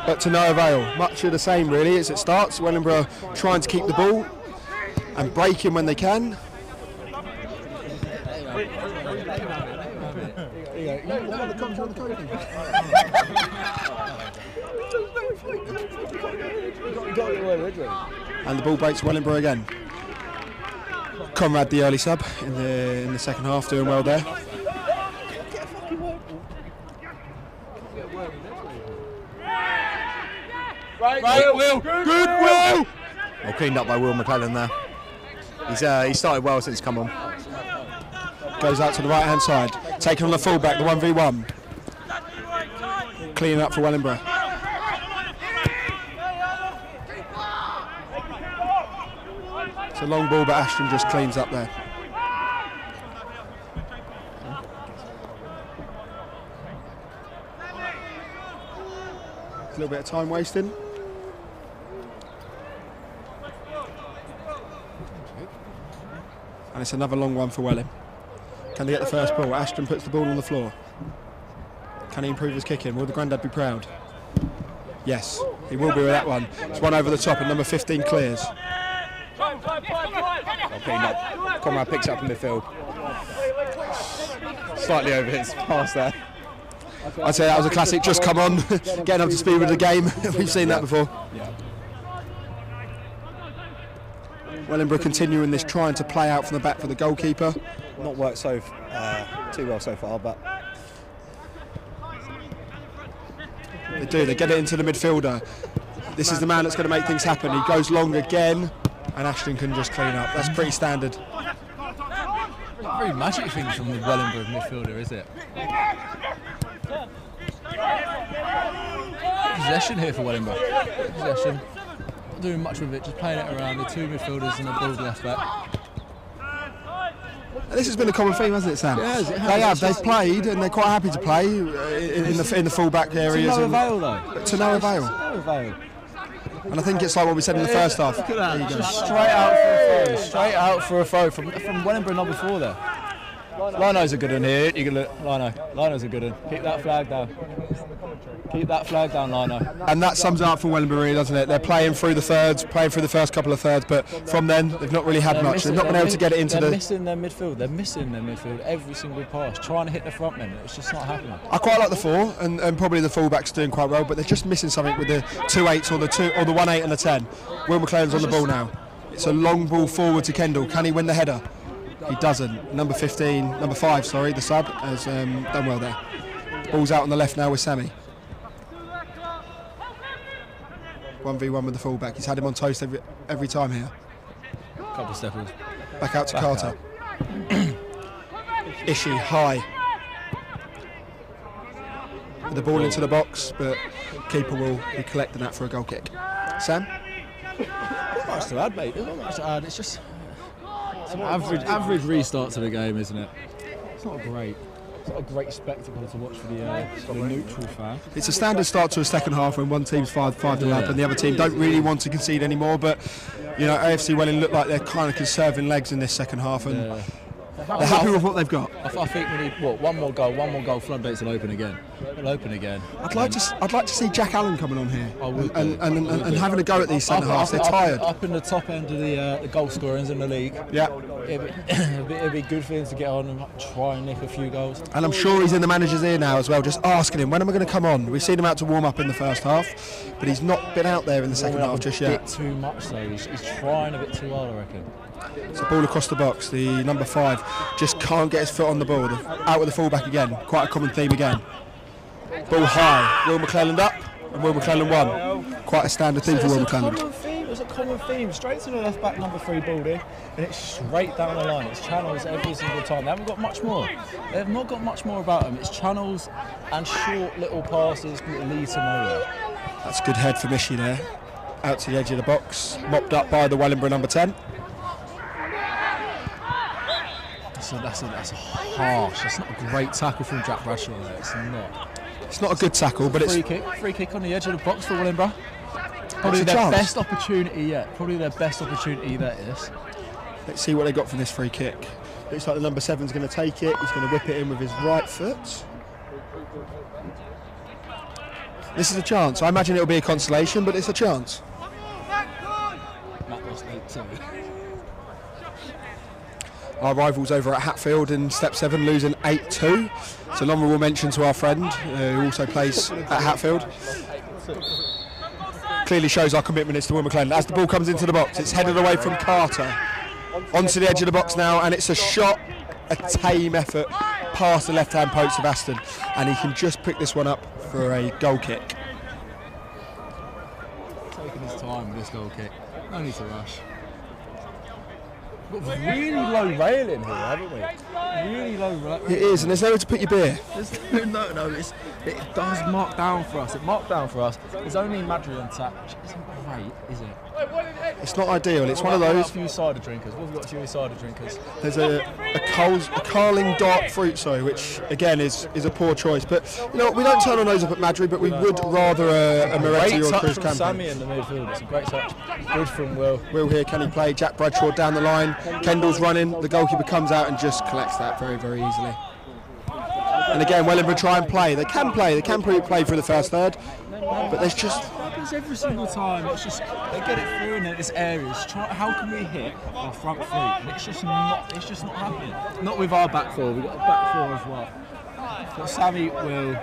But to no avail. Much of the same really as it starts. Wellingborough trying to keep the ball and breaking when they can. And the ball breaks Wellingborough again. Conrad, the early sub in the second half, doing well there. Right, Will. Good, Will. Well, cleaned up by Will McClellan there. He started well since come on. Goes out to the right hand side, taking on the fullback, the 1v1. Cleaning up for Wellingborough. It's a long ball, but Ashton just cleans up there. A little bit of time wasting. And it's another long one for Welling. Can they get the first ball? Ashton puts the ball on the floor. Can he improve his kicking? Will the granddad be proud? Yes, he will be with that one. It's one over the top and number 15 clears. Conrad picks up in midfield. Slightly over his pass there. I'd say that was a classic, just come on, getting up to speed with the game. We've seen that before. Yeah. Wellingborough continuing this, trying to play out from the back for the goalkeeper. Not worked too well so far, but they get it into the midfielder. This is the man that's going to make things happen. He goes long again, and Ashton can just clean up. That's pretty standard. Not very magic things from the Wellingborough midfielder, is it? Possession here for Wellingborough. Possession. Not doing much with it, just playing it around the two midfielders and a build left back. This has been a common theme, hasn't it, Sam? Yes, it has. They have. They've played, and they're quite happy to play in the full-back areas. To no avail, though. To no avail. To no avail. And I think it's like what we said in the first half. Look at that. Just straight out for a throw. Straight out for a throw from Wellingborough not before there. Lino's a good one here. You can look, Lino's a good one. Keep that flag down. Keep that flag down, Lino. And that sums it up for Wellingborough, really, doesn't it? They're playing through the thirds, playing through the first couple of thirds, but from then they've not really had much. They've not been able to get it into the. They're missing their midfield. They're missing their midfield every single pass, trying to hit the front men. It's just not happening. I quite like the four, and probably the fullbacks doing quite well, but they're just missing something with the 2-8s or the 1-8 and the 10. Will McLean's on the ball now. It's a long ball forward to Kendall. Can he win the header? He doesn't. Number 5, sorry, the sub, has done well there. Ball's out on the left now with Sammy. 1v1 with the fullback. He's had him on toast every time here. Couple of steppers. Back out to Carter. Ishii high. With the ball into the box, but keeper will be collecting that for a goal kick. Sam? Not much to add, mate. There's not much to add. It's just an average restart to the game, isn't it? It's not great. It's not a great spectacle to watch for the neutral fan. It's a standard start to a second half when one team's 5-0 up and the other team don't really want to concede anymore. But you know, AFC Welling look like they're kind of conserving legs in this second half, and they're happy with what they've got. I think we need one more goal. Floodgates will open again. I'd like to see Jack Allen coming on here and having a go at these centre halves. They're tired. Up in the top end of the goal scorers in the league. Yeah. It'd be good for him to get on and try and nick a few goals. And I'm sure he's in the manager's ear now as well, just asking him, when am I going to come on? We've seen him out to warm up in the first half, but he's not been out there in the second half just yet. A bit too much though. He's trying a bit too hard, I reckon. It's a ball across the box. The number 5 just can't get his foot on the ball. Out with the fullback again, quite a common theme again. Ball high, Will McClelland up, and Will McClelland won. Quite a standard theme for Will McClelland. It's a common theme, straight to the left back number 3 ball in, and it's straight down the line. It's channels every single time. They haven't got much more. They've not got much more about them. It's channels and short little passes that lead to nowhere. That's a good head for Mishi there. Out to the edge of the box, mopped up by the Wellingborough number 10. That's harsh. That's not a great tackle from Jack Bradshaw there. It's not. It's not a good tackle, but free kick on the edge of the box for Wellingborough. Probably their best opportunity yet. Probably their best opportunity that is. Let's see what they got from this free kick. Looks like the number 7's going to take it. He's going to whip it in with his right foot. This is a chance. I imagine it'll be a consolation, but it's a chance. Matt lost 8-2. Our rivals over at Hatfield in Step 7 losing 8-2. It's an honourable mention to our friend who also plays at Hatfield. Clearly shows our commitment is to Will McClelland. As the ball comes into the box, it's headed away from Carter. Onto the edge of the box now, and it's a shot, a tame effort past the left-hand post of Aston. And he can just pick this one up for a goal kick. Taking his time with this goal kick. No need to rush. We've got really low railing here, haven't we? Really low railing. It is, and there's nowhere to put your beer. No, it does mark down for us. It marked down for us. There's only Madrid on tap, which isn't great, is it? It's not ideal. It's one of those. We've got a few cider drinkers. We've got a few cider drinkers. There's a Carling dark fruit, which again is a poor choice. But you know, we don't turn our nose up at Madrid, but we would rather a Moretti or a Cruz Campo. Sammy in the midfield. It's a great touch. Good from Will. Will here, can he play? Jack Bradshaw down the line. Kendall's running. The goalkeeper comes out and just collects that very, very easily. And again, Wellingborough try and play. They can play. They can play for the first third, but there's just. It happens every single time. It's just they get it through in this area. How can we hit our front three? And it's just not happening. Not with our back four. We've got a back four as well. We've got Sammy, Will,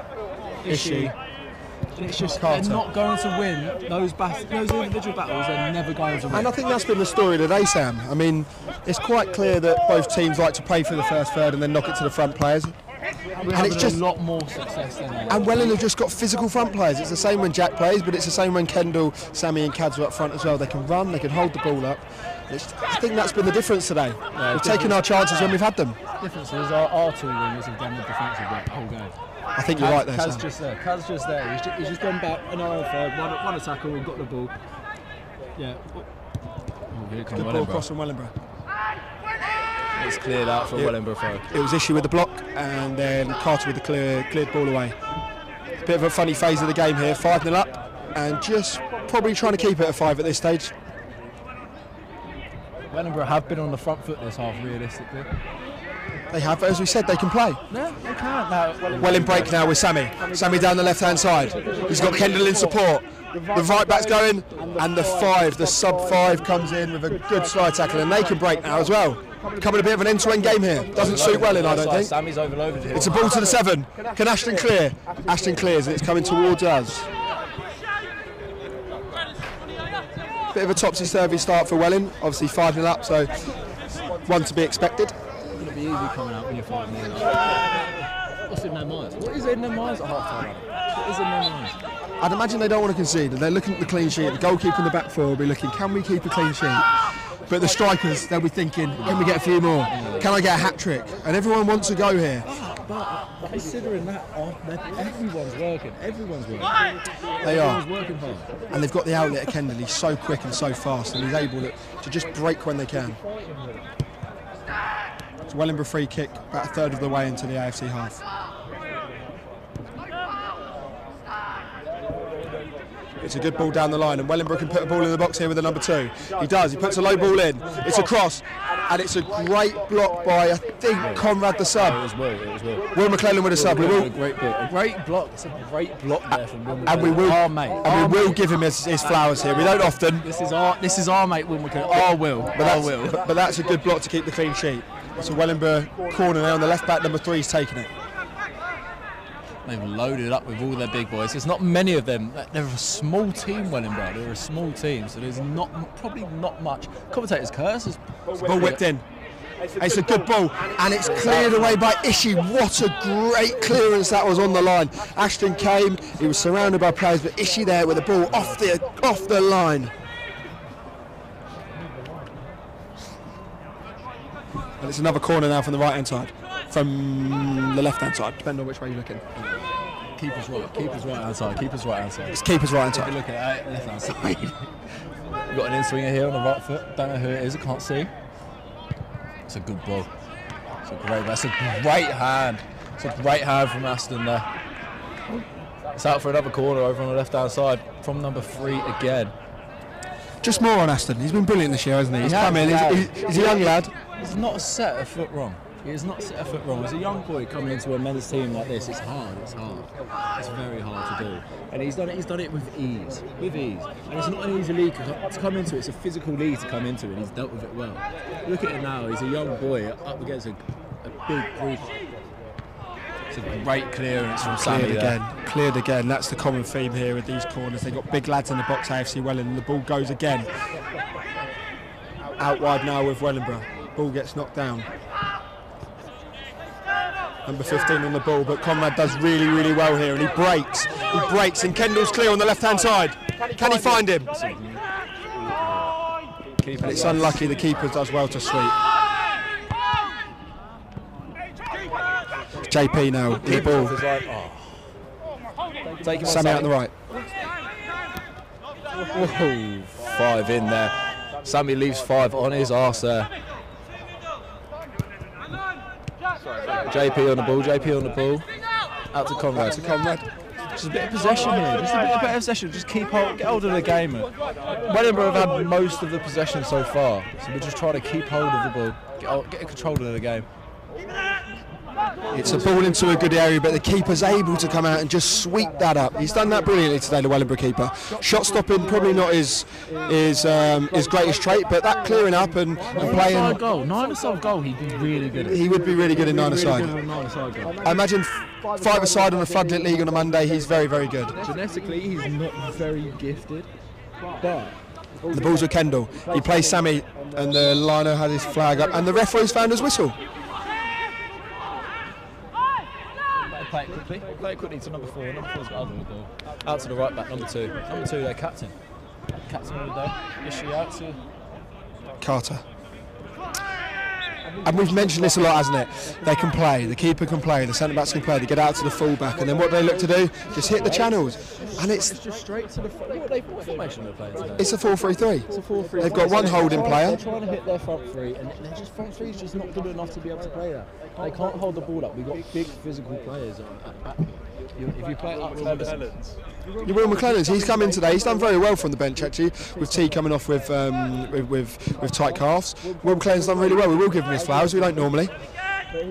Ishi. And it's just Carter. They're not going to win those individual battles. They're never going to win. And I think that's been the story today, Sam. I mean, it's quite clear that both teams like to play for the first third and then knock it to the front players. And it's just a lot more success than that. And Welling have just got physical front players. It's the same when Jack plays, but it's the same when Kendall, Sammy and Cads are up front as well. They can run, they can hold the ball up. I think that's been the difference today. We've taken our chances when we've had them. The difference is our two wingers have done the defensive work the whole game. I think you're right there, Sam. Kaz's just there. He's just gone back an hour and third, one tackle and got the ball. Yeah. Good ball across from Wellingborough. It's cleared out for Wellingborough throw. It was Issue with the block and then Carter with the cleared ball away. Bit of a funny phase of the game here, 5-0 up and just probably trying to keep it at 5 at this stage. Wellingborough have been on the front foot this half realistically. They have, but as we said, they can play. Yeah, they can. Now, well in break now with Sammy. Sammy down the left-hand side. He's got Kendall in support. The right back's going, and the sub 5 comes in with a good slide tackle, and they can break now as well. Becoming a bit of an end-to-end game here. Doesn't suit Welling, I don't think. Sammy's overloaded here. It's a ball to the 7. Can Ashton clear? Ashton clears, and it's coming towards us. Bit of a topsy-turvy start for Welling. Obviously 5-0 up, so one to be expected. It's going to be easy coming out when you're 5-0 up. What's in their minds? What is in their minds at half-time? What is in their minds? I'd imagine they don't want to concede. They're looking at the clean sheet. The goalkeeper in the back four will be looking, can we keep a clean sheet? But the strikers, they'll be thinking, can we get a few more? Can I get a hat-trick? And everyone wants to go here. But considering that, everyone's working. Everyone's working. They are. Everyone's working hard. And they've got the outlet of Kendall. He's so quick and so fast, and he's able to just break when they can. It's Wellingborough free kick, about a third of the way into the AFC half. It's a good ball down the line, and Wellingborough can put a ball in the box here with the number 2. He does, he puts a low ball in. It's a cross, and it's a great block by, I think, Conrad the sub. It was Will. Will McClelland with a sub. A great block. A great block. It's a great block there from Will McClelland. And we will, our mate. And we will give him his flowers here. We don't often. This is our mate, Will McClelland. Our Will. But that's a good block to keep the clean sheet. It's a Wellingborough corner now on the left back. Number 3's taking it. They've loaded up with all their big boys. There's not many of them. They're a small team, Wellingborough. They're a small team, so there's probably not much. Commentators curse. Ball whipped in. It's a good ball, and it's cleared away by Ishii. What a great clearance that was on the line. Ashton came, he was surrounded by players, but Ishii there with the ball off the line. And it's another corner now from the right-hand side, from the left-hand side, depending on which way you're looking. Keeper's right hand side, keeper's right hand side. It's keeper's right-hand side. Look at it, left hand side. We've got an in-swinger here on the right foot. Don't know who it is, I can't see. It's a good ball. That's a great hand. It's a great hand from Aston there. It's out for another corner over on the left-hand side from number 3 again. Just more on Aston. He's been brilliant this year, hasn't he? He's come in. He's a young lad. He's not set a foot wrong. He has not set a foot wrong. As a young boy coming into a men's team like this, it's hard. It's very hard to do. And he's done it with ease. And it's not an easy league to come into. It's a physical league to come into, and he's dealt with it well. Look at it now. He's a young boy up against a big group. It's a great clearance from Sammy Cleared again. That's the common theme here with these corners. They've got big lads in the box, AFC Welling, and the ball goes again. Out wide now with Wellingborough. Ball gets knocked down. Number 15 on the ball, but Conrad does really, really well here, and he breaks, and Kendall's clear on the left-hand side. Can he find him? And it's unlucky, the keeper does well to sweep. JP now, the ball. Sammy out on the right. Whoa, 5 in there. Sammy leaves 5 on his arse there. JP on the ball, out to Conrad. Just a bit of possession here, just a bit of better possession, just get hold of the game. Wellingborough have had most of the possession so far, so we're just trying to keep hold of the ball, get control of the game. It's a ball into a good area, but the keeper's able to come out and just sweep that up. He's done that brilliantly today, the Wellingborough keeper. Shot stopping probably not his greatest trait, but that clearing up and playing. 9-a-side goal, he'd be really good at. He would be really good in 9-a-side. I imagine 5-a-side on a floodlit league on a Monday, he's very, very good. Genetically, he's not very gifted, but. The ball's with Kendall. He plays Sammy, and the liner has his flag up, and the referee's found his whistle. Play it quickly to number 4. Number 4's got other ball. Out to the right back, number 2. Number 2, their captain. Captain of the day. Ishii out to Carter. And we've mentioned this a lot, hasn't it? They can play, the keeper can play, the centre backs can play, they get out to the full back, and then what do they look to do? Just hit the channels. And it's just straight to the what formation are they playing today? It's a 4-3-3. It's a 4-3-3. They've got one holding player. They're trying to hit their front 3, and their front 3 is just not good enough to be able to play that. They can't hold the ball up. We've got big physical players at back. If you play it up to Will McClellan's, he's come in today. He's done very well from the bench actually, with T coming off with tight calves. Will McClellan's done really well. We will give him his flowers. We don't normally,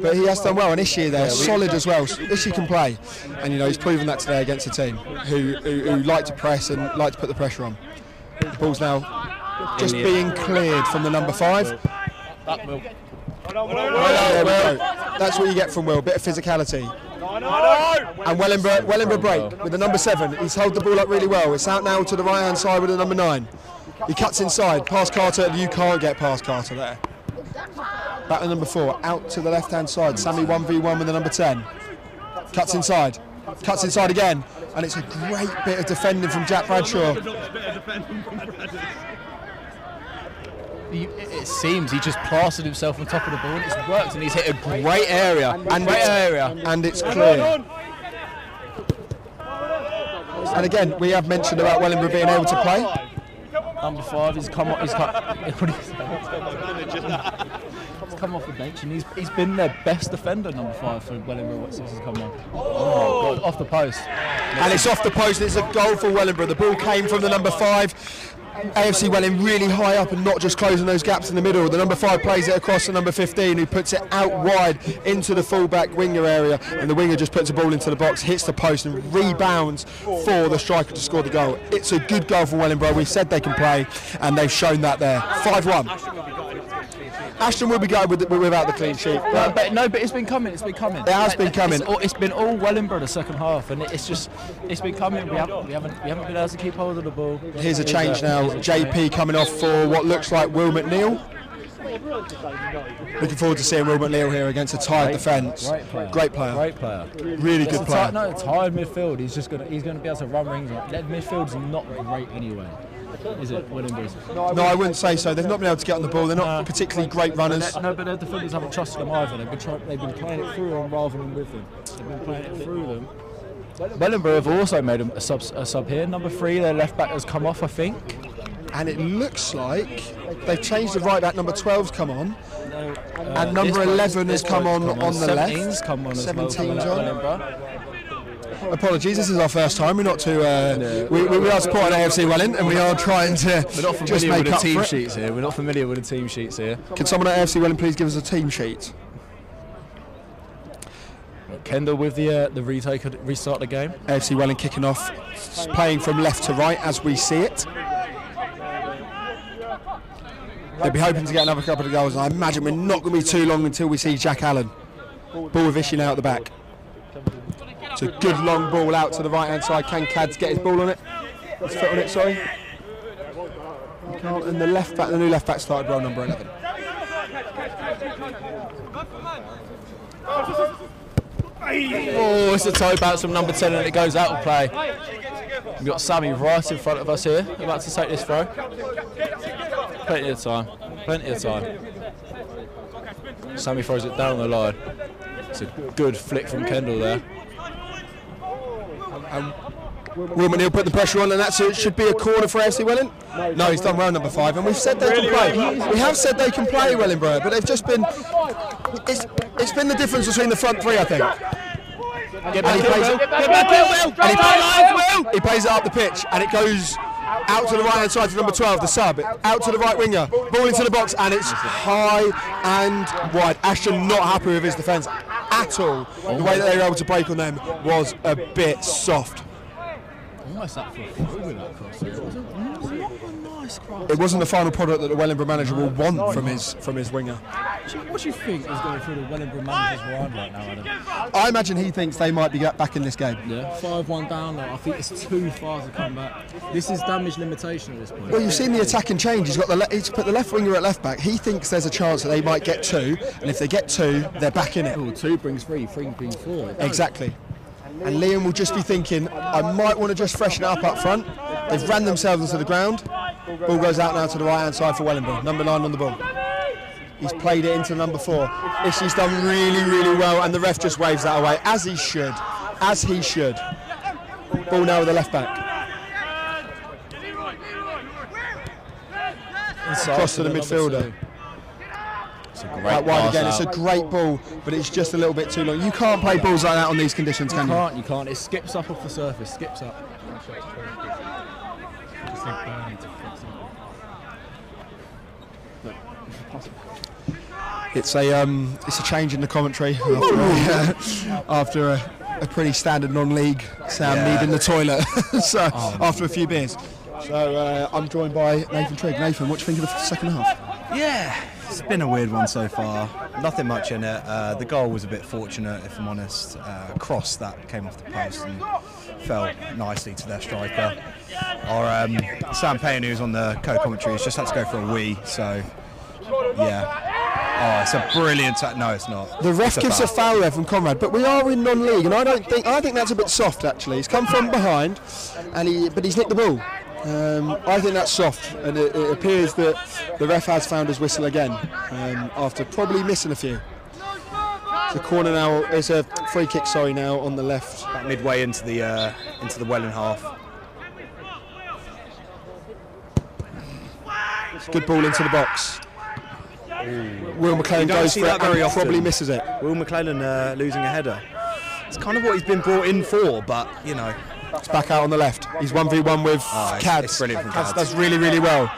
but he has done well. And Ishii there, solid as well. Ishii can play, and you know he's proven that today against a team who like to press and like to put the pressure on. The ball's now just being cleared from the number 5. That's what you get from Will. Bit of physicality. And Wellingborough break with the number 7. He's held the ball up really well. It's out now to the right hand side with the number 9. He cuts inside, past Carter. You can't get past Carter there. Back to number 4, out to the left hand side. Sammy 1v1 with the number 10. Cuts inside again, and it's a great bit of defending from Jack Bradshaw. It seems he just plastered himself on top of the ball, and it's worked, and he's hit a great area, and it's clear. And again, we have mentioned about Wellingborough being able to play. Number 5, he's come off the bench, and he's been their best defender, number 5 for Wellingborough since he's come on. Oh God, off the post. And it's off the post, it's a goal for Wellingborough. The ball came from the number 5. AFC Welling really high up and not just closing those gaps in the middle. The number 5 plays it across to number 15, who puts it out wide into the full-back winger area, and the winger just puts the ball into the box, hits the post and rebounds for the striker to score the goal. It's a good goal for Wellingborough. We said they can play, and they've shown that there. 5-1. Ashton will be going without the clean sheet. But it's been coming. It has been coming. It's been all Wellingborough the second half, and it's been coming. We haven't been able to keep hold of the ball. Here's a change now. JP coming off for what looks like Will McNeil. Looking forward to seeing Will McNeil here against a tired defence. Great player. Great player. Really good player. No, tired midfield. He's gonna be able to run rings. That midfield's not great anyway. Is it, Wellingborough? No, I wouldn't say so. They've not been able to get on the ball. They're not particularly great runners. No, but their defenders haven't trusted them either. They've been playing it through them rather than with them. They've been playing it through them. Wellingborough have also made a sub here. Number 3, their left back has come off, I think. And it looks like they've changed the right back. Number 12's come on. And number 11 has come on the left. 17's come on. 17's on. Apologies, this is our first time. We're not too. We are supporting AFC Welling, and we are trying to just make up team for it. sheets here. We're not familiar with the team sheets here. Can someone at AFC Welling please give us a team sheet? Kendall with the restart the game. AFC Welling kicking off, playing from left to right as we see it. They'll be hoping to get another couple of goals, and I imagine we're not going to be too long until we see Jack Allen. Ball with Ishi now at the back. It's a good long ball out to the right hand side. Can Cads get his ball on it? His foot on it, sorry. And the left back, the new left back started well, number 11. Oh, it's a toe bounce from number 10 and it goes out of play. We've got Sammy right in front of us here, about to take this throw. Plenty of time, plenty of time. Sammy throws it down the line. It's a good flick from Kendall there. Will McNeil put the pressure on, and it should be a corner for AFC Welling. No, he's done well, number 5, and we've said they can play. We have said they can play Wellingborough, but they've just been. It's been the difference between the front 3, I think. He plays it up the pitch, and it goes out to the right hand side to number 12, the sub, out to the right winger, ball into the box, and it's high and wide. Ashton not happy with his defence at all. The way that they were able to break on them was a bit soft. Almost up for a throw with that cross. It was not a nice cross. It wasn't the final product that the Wellingborough manager will want from his winger. What do you think is going through the Wellingborough manager's mind right now, Adam? I imagine he thinks they might be back in this game. Yeah, 5-1 down though. I think it's too far to come back. This is damage limitation at this point. Well, you've seen the attacking change. He's put the left winger at left back. He thinks there's a chance that they might get 2, and if they get 2, they're back in it. Oh, 2 brings 3, 3 brings 4. Exactly. And Liam will just be thinking, I might want to just freshen it up front. They've ran themselves into the ground. Ball goes out now to the right hand side for Wellingborough. Number 9 on the ball. He's played it into number 4. Ishi's done really, really well, and the ref just waves that away, as he should. As he should. Ball now with the left back. Cross to the midfielder. Out wide again. It's a great ball, but it's just a little bit too long. You can't play balls like that on these conditions, can you? You can't. It skips up off the surface. Skips up. It's a change in the commentary after a pretty standard non-league Sam needing the toilet. So after a few beers. So I'm joined by Nathan Trigg. Nathan, what do you think of the second half? Yeah, it's been a weird one so far. Nothing much in it. The goal was a bit fortunate, if I'm honest. Cross that came off the post and fell nicely to their striker. Our Sam Payne, who's on the co-commentary, has just had to go for a wee. So yeah. Oh, it's a brilliant. No, it's not. The ref gives a foul there from Conrad, but we are in non-league, and I think that's a bit soft actually. He's come from behind, but he's nicked the ball. I think that's soft, and it appears that the ref has found his whistle again after probably missing a few. It's a corner now. It's a free kick. Sorry, now on the left, about midway into the Welling half. Good ball into the box. Will McClellan goes for it and probably misses it. Will McClellan losing a header. It's kind of what he's been brought in for, but you know. It's back out on the left. He's 1v1 with Cads. It's brilliant from Cads does really, really well.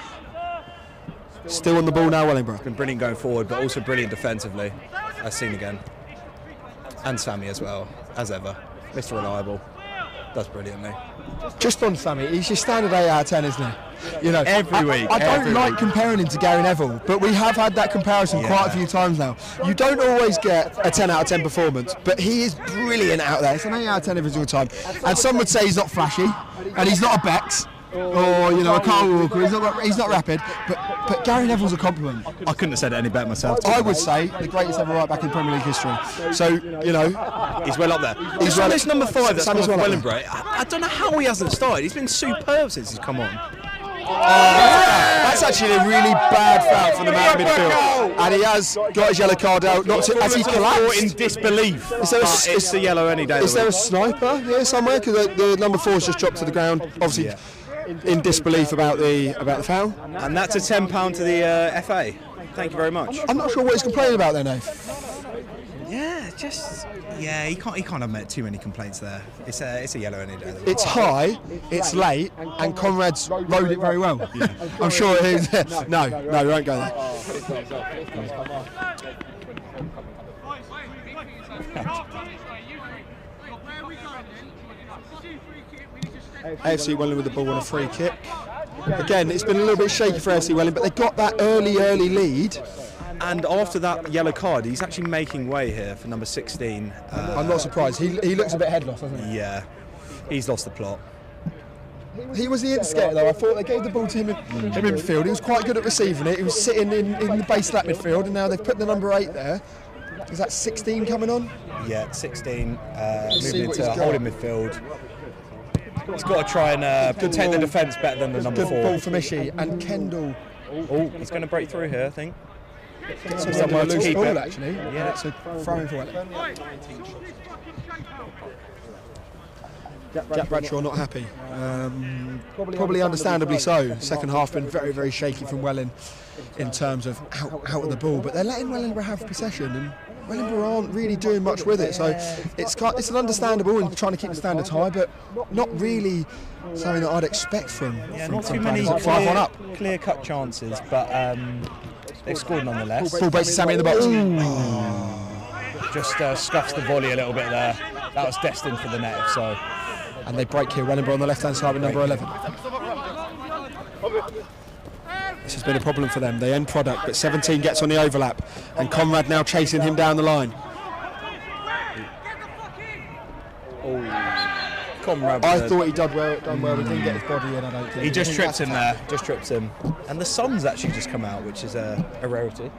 Still on the ball now, Wellingborough. It's been brilliant going forward, but also brilliant defensively, as seen again. And Sammy as well, as ever. Mr. Reliable. Does brilliantly. Just on Sammy, he's your standard 8 out of 10, isn't he? You know, every week. I don't like comparing him to Gary Neville, but we have had that comparison quite a few times now. You don't always get a 10 out of 10 performance, but he is brilliant out there. It's an 8 out of 10 every single time. And some would say he's not flashy, and he's not a Bex, or you know, a Carl Walker. He's not rapid, but Gary Neville's a compliment. I couldn't have said it any better myself. I would say the greatest ever right back in Premier League history. So you know, he's well up there. He's well this number 5 that's come well from up Wellingborough. I don't know how he hasn't started. He's been superb since he's come on. That's actually a really bad foul from the man in midfield, and he has got his yellow card out. Has he collapsed? In disbelief. It's a yellow any day. Is there a sniper here somewhere? Because the number 4's just dropped to the ground, obviously in disbelief about the foul. And that's a £10 to the FA. Thank you very much. I'm not sure what he's complaining about there, Nave. He can't have made too many complaints there. It's a yellow any day. It's high, it's late, and Conrad's rode it very well. Yeah. I'm sure it is. No, we won't go there. AFC Welwyn with the ball on a free kick. Again, it's been a little bit shaky for AFC Welwyn, but they got that early lead. And after that yellow card, he's actually making way here for number 16. I'm not surprised. He looks a bit head lost, doesn't he? Yeah, he's lost the plot. He was the instigator though. I thought they gave the ball to him in midfield. He was quite good at receiving it. He was sitting in the base lap midfield, and now they've put the number 8 there. Is that 16 coming on? Yeah, 16 moving into holding midfield. He's got to try and protect the defence better than the number 4. Good ball from Ishi and Kendall. Oh, he's going to break through here, I think. Someone to keep it. Actually. Yeah, it's a throw-in for Welwyn. Jack Bradshaw not happy. Probably understandably so. Second half been very, very shaky from Welwyn in terms of out of the ball, but they're letting Wellingborough have possession, and Wellingborough aren't really doing much with it. So it's an understandable and trying to keep the standards high, but not really something that I'd expect from. Yeah, not too many clear-cut chances, but. They've scored nonetheless. Full base Sammy in the box. Just scuffs the volley a little bit there. That was destined for the net, so. And they break here, Wellingborough on the left-hand side with number 11. This has been a problem for them. They end product, but 17 gets on the overlap, and Conrad now chasing him down the line. Conrad. I thought he done well. He didn't get his body in. I don't think. He just tripped him there. Just tripped him. And the sun's actually just come out, which is a rarity.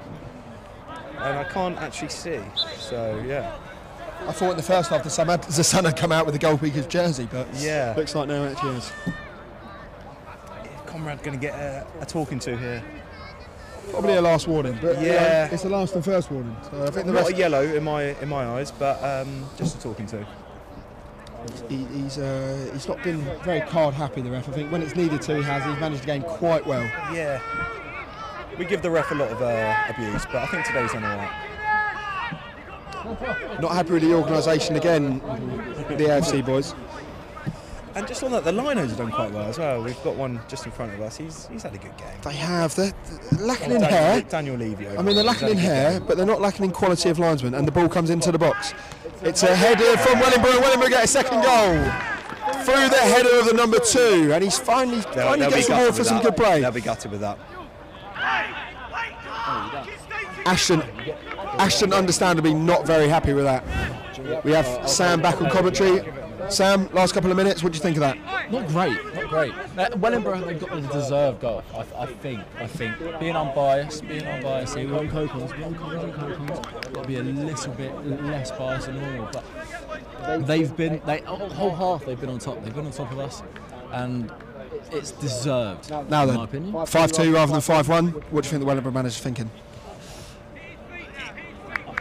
And I can't actually see. So yeah. I thought in the first half the sun had come out with the goalkeeper's jersey, but yeah, looks like no it actually is. Conrad going to get a talking to here. Probably a last warning, but yeah, it's a last and first warning. So I think the not rest a yellow in my eyes, but just a talking to. He's not been very card happy, the ref. I think when it's needed to, he's managed the game quite well. Yeah, we give the ref a lot of abuse, but I think today's done all right. Not happy with the organisation again, the AFC boys. And just on that, the Linos have done quite well as well. We've got one just in front of us. He's had a good game. They have. They're lacking in hair. Daniel Levy. I mean, they're lacking in hair, but they're not lacking in quality of linesmen. And the ball comes into the box. It's a header from Wellingborough. Wellingborough get a second goal through the header of the number 2, and he's finally gets the ball for some good play. They'll be gutted with that. Ashton, understandably, not very happy with that. We have Sam back on commentary. Sam, last couple of minutes, what do you think of that? Not great. Wellingborough, they've got the deserved goal. I think. Being unbiased here, we want Cocons. Got to be a little bit less biased than normal. But whole half they've been on top. They've been on top of us, and it's deserved. Now in then, my opinion. 5-2 rather than 5-1. What do you think the Wellingborough manager's thinking?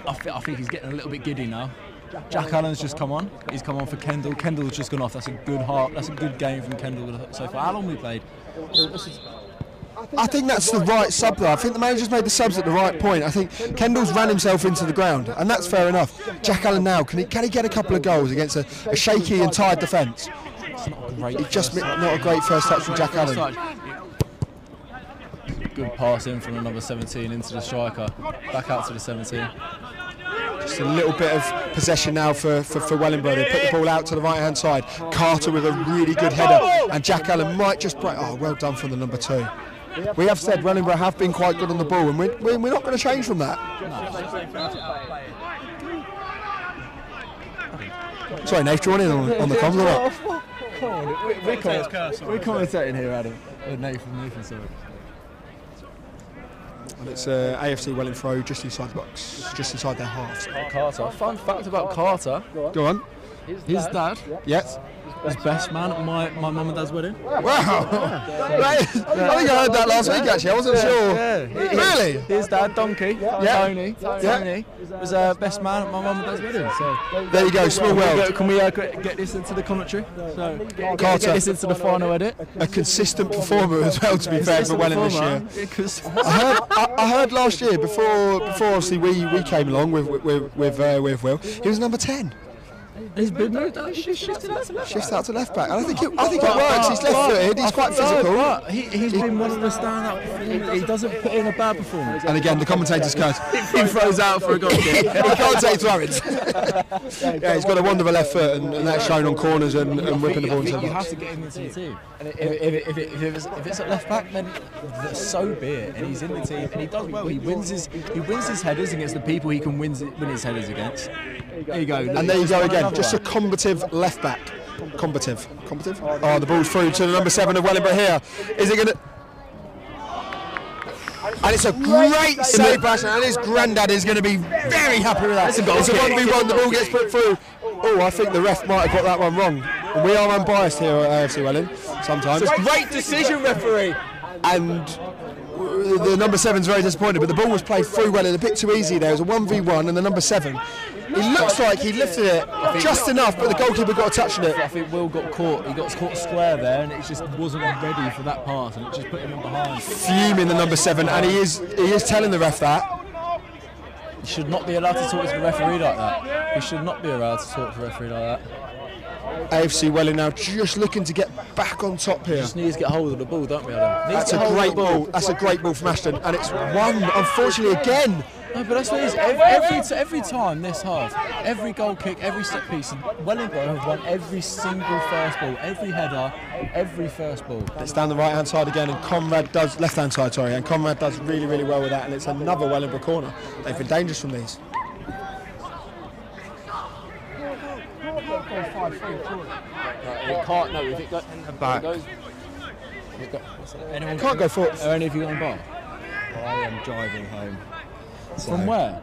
I think he's getting a little bit giddy now. Jack Allen's just come on. He's come on for Kendall. Kendall's just gone off. That's a good game from Kendall so far. How long have we played? I think that's the right sub though. I think the manager's made the subs at the right point. I think Kendall's ran himself into the ground, and that's fair enough. Jack Allen now, can he get a couple of goals against a shaky and tired defence? It's not a great. It's just not a great first touch from Jack Allen. Good pass in from the number 17 into the striker. Back out to the 17. Just a little bit of possession now for Wellingborough. They put the ball out to the right-hand side. Carter with a really good header, and Jack Allen might just break. Oh, well done from the number 2. We have said Wellingborough have been quite good on the ball, and we're not going to change from that. Sorry, Nate, do you want in on the comms or what? Come on, we're commentating here, Adam. Nathan, sorry. And it's AFC Welling throw just inside the box, just inside their half. So. Carter. Fun fact about Carter. Go on. His dad. Yes. Was best man at my mum and dad's wedding. Wow! I think I heard that last week actually, I wasn't sure. Yeah. Really? His dad, Donkey, Tony, was best man at my mum and dad's wedding. So there you go, small world. Can we get this into the commentary? So Carter, get this into the final edit. a consistent performer as well, to be fair, for Welling this year. I heard last year, before obviously we came along with Will, he was number 10. He's been moved out, shifted out to left back. Shifts out to left back. And I think it works. He's left-footed. He's quite physical. He's been one of the stand-up. He doesn't put in a bad performance. And again, the commentators goes. He throws out for a goal kick. He can't take throw-ins. Yeah, he's got a wonder of a left foot, and that's shown on corners and whipping the ball into the box. You have to get him into the team. And if it's at left back, then so be it. And he's in the team, and he does well. He wins his headers against the people he can win his headers against. There you go. And there you go again. Just a combative left back. Combative. Oh, the ball's through to the number 7 of Wellingborough here. Is it going to... And it's a great save pass, and his granddad is going to be very happy with that. It's a 1v1, the ball gets put through. Oh, I think the ref might have got that one wrong. We are unbiased here at AFC Welling, sometimes. It's a great decision, referee. And the number 7's very disappointed, but the ball was played through Welling a bit too easy there. It was a 1v1, and the number 7, he looks like he lifted it just enough, but the goalkeeper got a touch on it. I think Will got caught. He got caught square there, and it just wasn't ready for that pass, and it just put him in behind. Fuming, the number 7, and he is telling the ref that. He should not be allowed to talk to the referee like that. He should not be allowed to talk to the referee like that. AFC Welling now just looking to get back on top here. Just need to get hold of the ball, don't we, Adam? That's a great ball. That's a great ball from Ashton, and it's won, unfortunately, again. No, but that's what it is. Every time this half, every goal kick, every set piece, Wellingborough have won every single first ball, every header, every first ball. It's down the right-hand side again, and Conrad does left-hand side. Sorry, and Conrad does really, really well with that, and it's another Wellingborough corner. They've been dangerous from these. It can't. No, if it goes back. Anyone Can't go forward. Are any of you on bar? I am driving home. From where?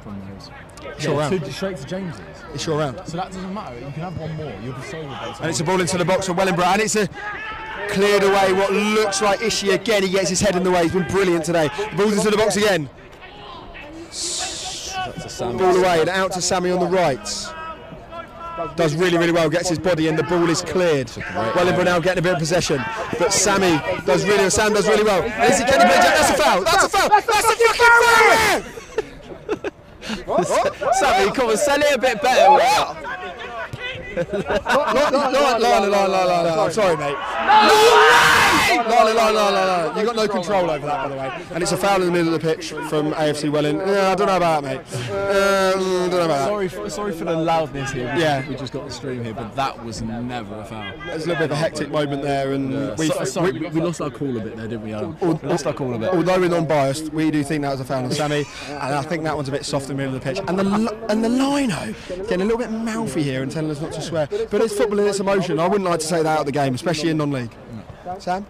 From those. Sure round. Straight to James's. It's sure round. So that doesn't matter. You can have one more. You'll be sober by the time. And it's a ball into the box for Wellingborough, and it's a cleared away. What looks like Ishii again. He gets his head in the way. He's been brilliant today. The ball's into the box again. Ball away and out to Sammy on the right. Does really, really well. Gets his body in. The ball is cleared. Wellingborough now getting a bit of possession, but Sam does really well. And is he getting played? That's a foul. That's a foul. That's a fucking foul. Sammy, come on, sell it a bit better. No, I'm sorry, mate. No. You got no control over that, by the way. And it's a foul in the middle of the pitch from AFC Welling. Yeah, I don't know about that, mate. Don't know about that. Sorry for the loudness here. Yeah. We just got the stream here, but that was never a foul. There's a little bit of a hectic moment there, and we lost our cool a bit there, didn't we, Adam? Lost our cool a bit. Although we're non-biased, we do think that was a foul on Sammy, and I think that one's a bit soft in the middle of the pitch. And the lino getting a little bit mouthy here and telling us not to swear. But it's football and it's emotion. I wouldn't like to say that out of the game, especially in non-league. Sam?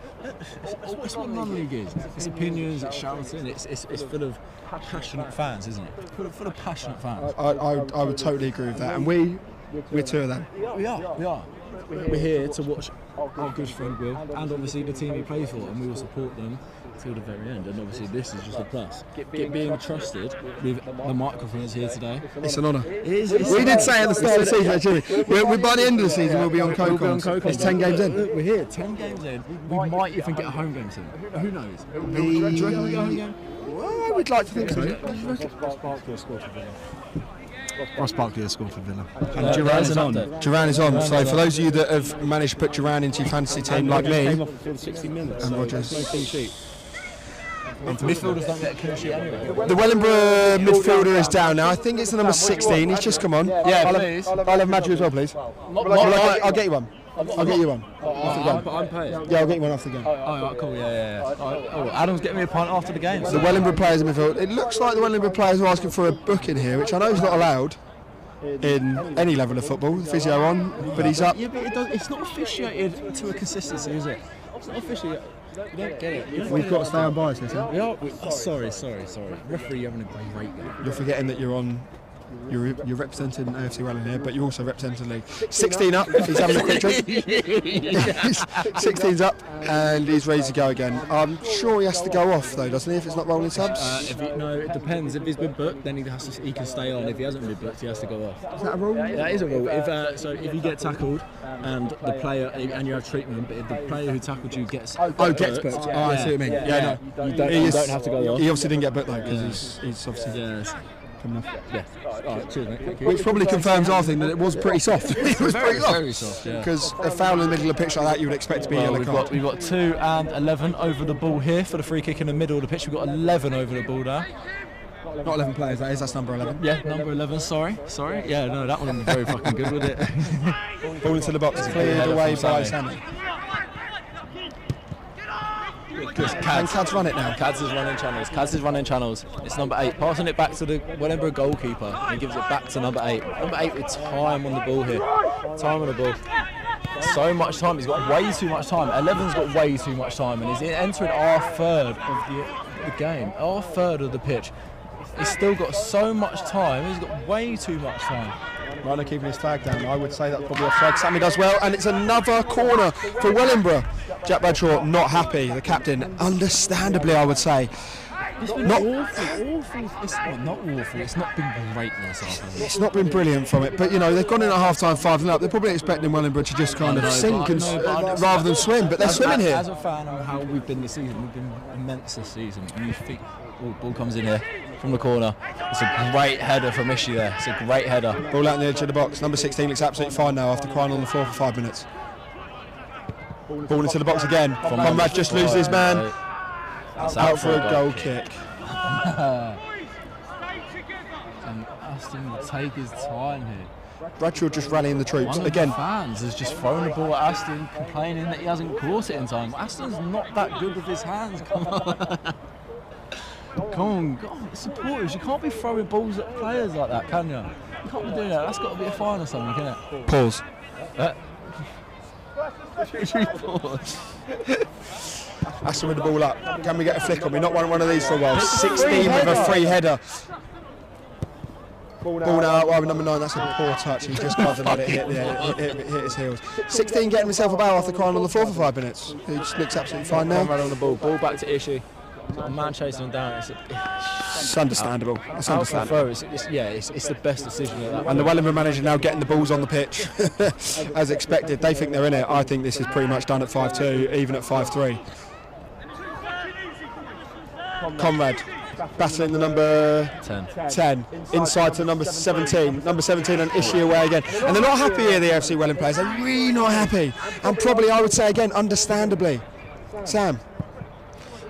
It's what non-league is. It's opinions, it's shouting, it's full of passionate fans, isn't it? Full of passionate fans. I would totally agree with that, and we're two of them. We are. We're here to watch our good friend Will, and obviously the team he plays for, and we will support them till the very end. And obviously this is just a plus. Being trusted with the microphones here today. It's an honour. We did say at the start of the season, actually, by the end of the season we'll be on Cocons. It's 10 games in. We're here, 10 games in. We might even get a home game soon. Who knows? Do you reckon we get a home game? Well, I would like to think so. Ross Barkley has scored for Villa. And Duran is on. Duran is on. So for those of you that have managed to put Duran into your fantasy team like me, came off for 60 minutes. And Rogers. No clean sheet. Midfielders don't get a clean sheet anyway. The Wellingborough midfielder is down now. I think it's the number 16. He's just come on. Yeah, please. I'll have Madju as well, please. I'll get you one. I'll get you one. I'm paying. Yeah, I'll get you one after the game. Oh, cool. Yeah. Adam's getting me a pint after the game. So. The Wellingborough players in midfield. It looks like the Wellingborough players are asking for a booking here, which I know is not allowed. in any level of football. Physio on, but he's up. Yeah, but it's not officiated to a consistency, is it? It's not officiated. You don't get it. We've got to stay unbiased, listen. Sorry. Referee, you're having a great game. You're forgetting that you're representing AFC Welling here, but you're also representing the league. 16 up, he's having a quick drink. 16's up, and he's ready to go again. I'm sure he has to go off though, doesn't he, if it's not rolling subs? No, it depends. If he's been booked, then he can stay on. If he hasn't been booked, he has to go off. Is that a rule? That is a rule. If you get tackled and the player and you have treatment, but if the player who tackled you gets gets booked. Oh, I see what you mean. Yeah, no, you don't have to go off. He obviously didn't get booked though because he's obviously. Yeah. Alright, cheers, mate. Thank you. Which probably confirms our thing that it was pretty soft. It was very soft. Because a foul in the middle of the pitch like that, you would expect to be a yellow card. We've got 2 and 11 over the ball here for the free kick in the middle of the pitch. We've got 11 over the ball there. Not 11 players, that's number 11. Yeah, number 11. Sorry. Yeah, no, that one was very fucking good, was it? Ball into the box, cleared away by Sammy. Cad's run it now. Cad's is running channels. It's number 8, passing it back to the Wellingborough goalkeeper. And he gives it back to number 8. Number 8 with time on the ball here. Time on the ball. So much time. He's got way too much time. 11's got way too much time, and he's entering our third of the game. Our third of the pitch. He's still got so much time. He's got way too much time. Rhino keeping his flag down. I would say that's probably offside. Sammy does well, and it's another corner for Wellingborough. Jack Bradshaw not happy. The captain, understandably, I would say. It's been awful. It's not awful. It's not been great this afternoon. It's not been brilliant from it, but you know they've gone in at half-time 5-0 up. They're probably expecting Wellingborough to just kind of sink rather than swim, but they're swimming here. As a fan of how we've been this season, we've been immense this season. And you think, ball comes in here from the corner. It's a great header from Ishi there. It's a great header. Ball out on the edge of the box. Number 16 looks absolutely fine now after crying on the floor for 5 minutes. Ball into the box again. Conrad just loses his man. Out for a goal kick. And Aston will take his time here. Bradshaw just rallying the troops One again. Of the fans has just thrown the ball at Aston, complaining that he hasn't caught it in time. Aston's not that good with his hands. Come on. Come on, God, supporters, you can't be throwing balls at players like that, can you? You can't be doing that. That's got to be a fine or something, isn't it? Pause. Pause. Aston with the ball up. Can we get a flick on? We've not won one of these for a while. 16 with a free header. Ball now out wide with number 9. That's a poor touch. He just can't let it hit his heels. 16 getting himself a bow after crying on the floor for 5 minutes. He just looks absolutely fine now. Right on the ball. Ball back to Ishi. A man chasing him down. It's understandable. It's understandable. It's the best decision at that point. And the Wellingborough manager now getting the balls on the pitch as expected. They think they're in it. I think this is pretty much done at 5-2, even at 5-3. Conrad battling the number 10 inside to number 17. Number 17 and Ishi away again. And they're not happy here, the AFC Welling players. They're really not happy. And probably, I would say again, understandably. Sam?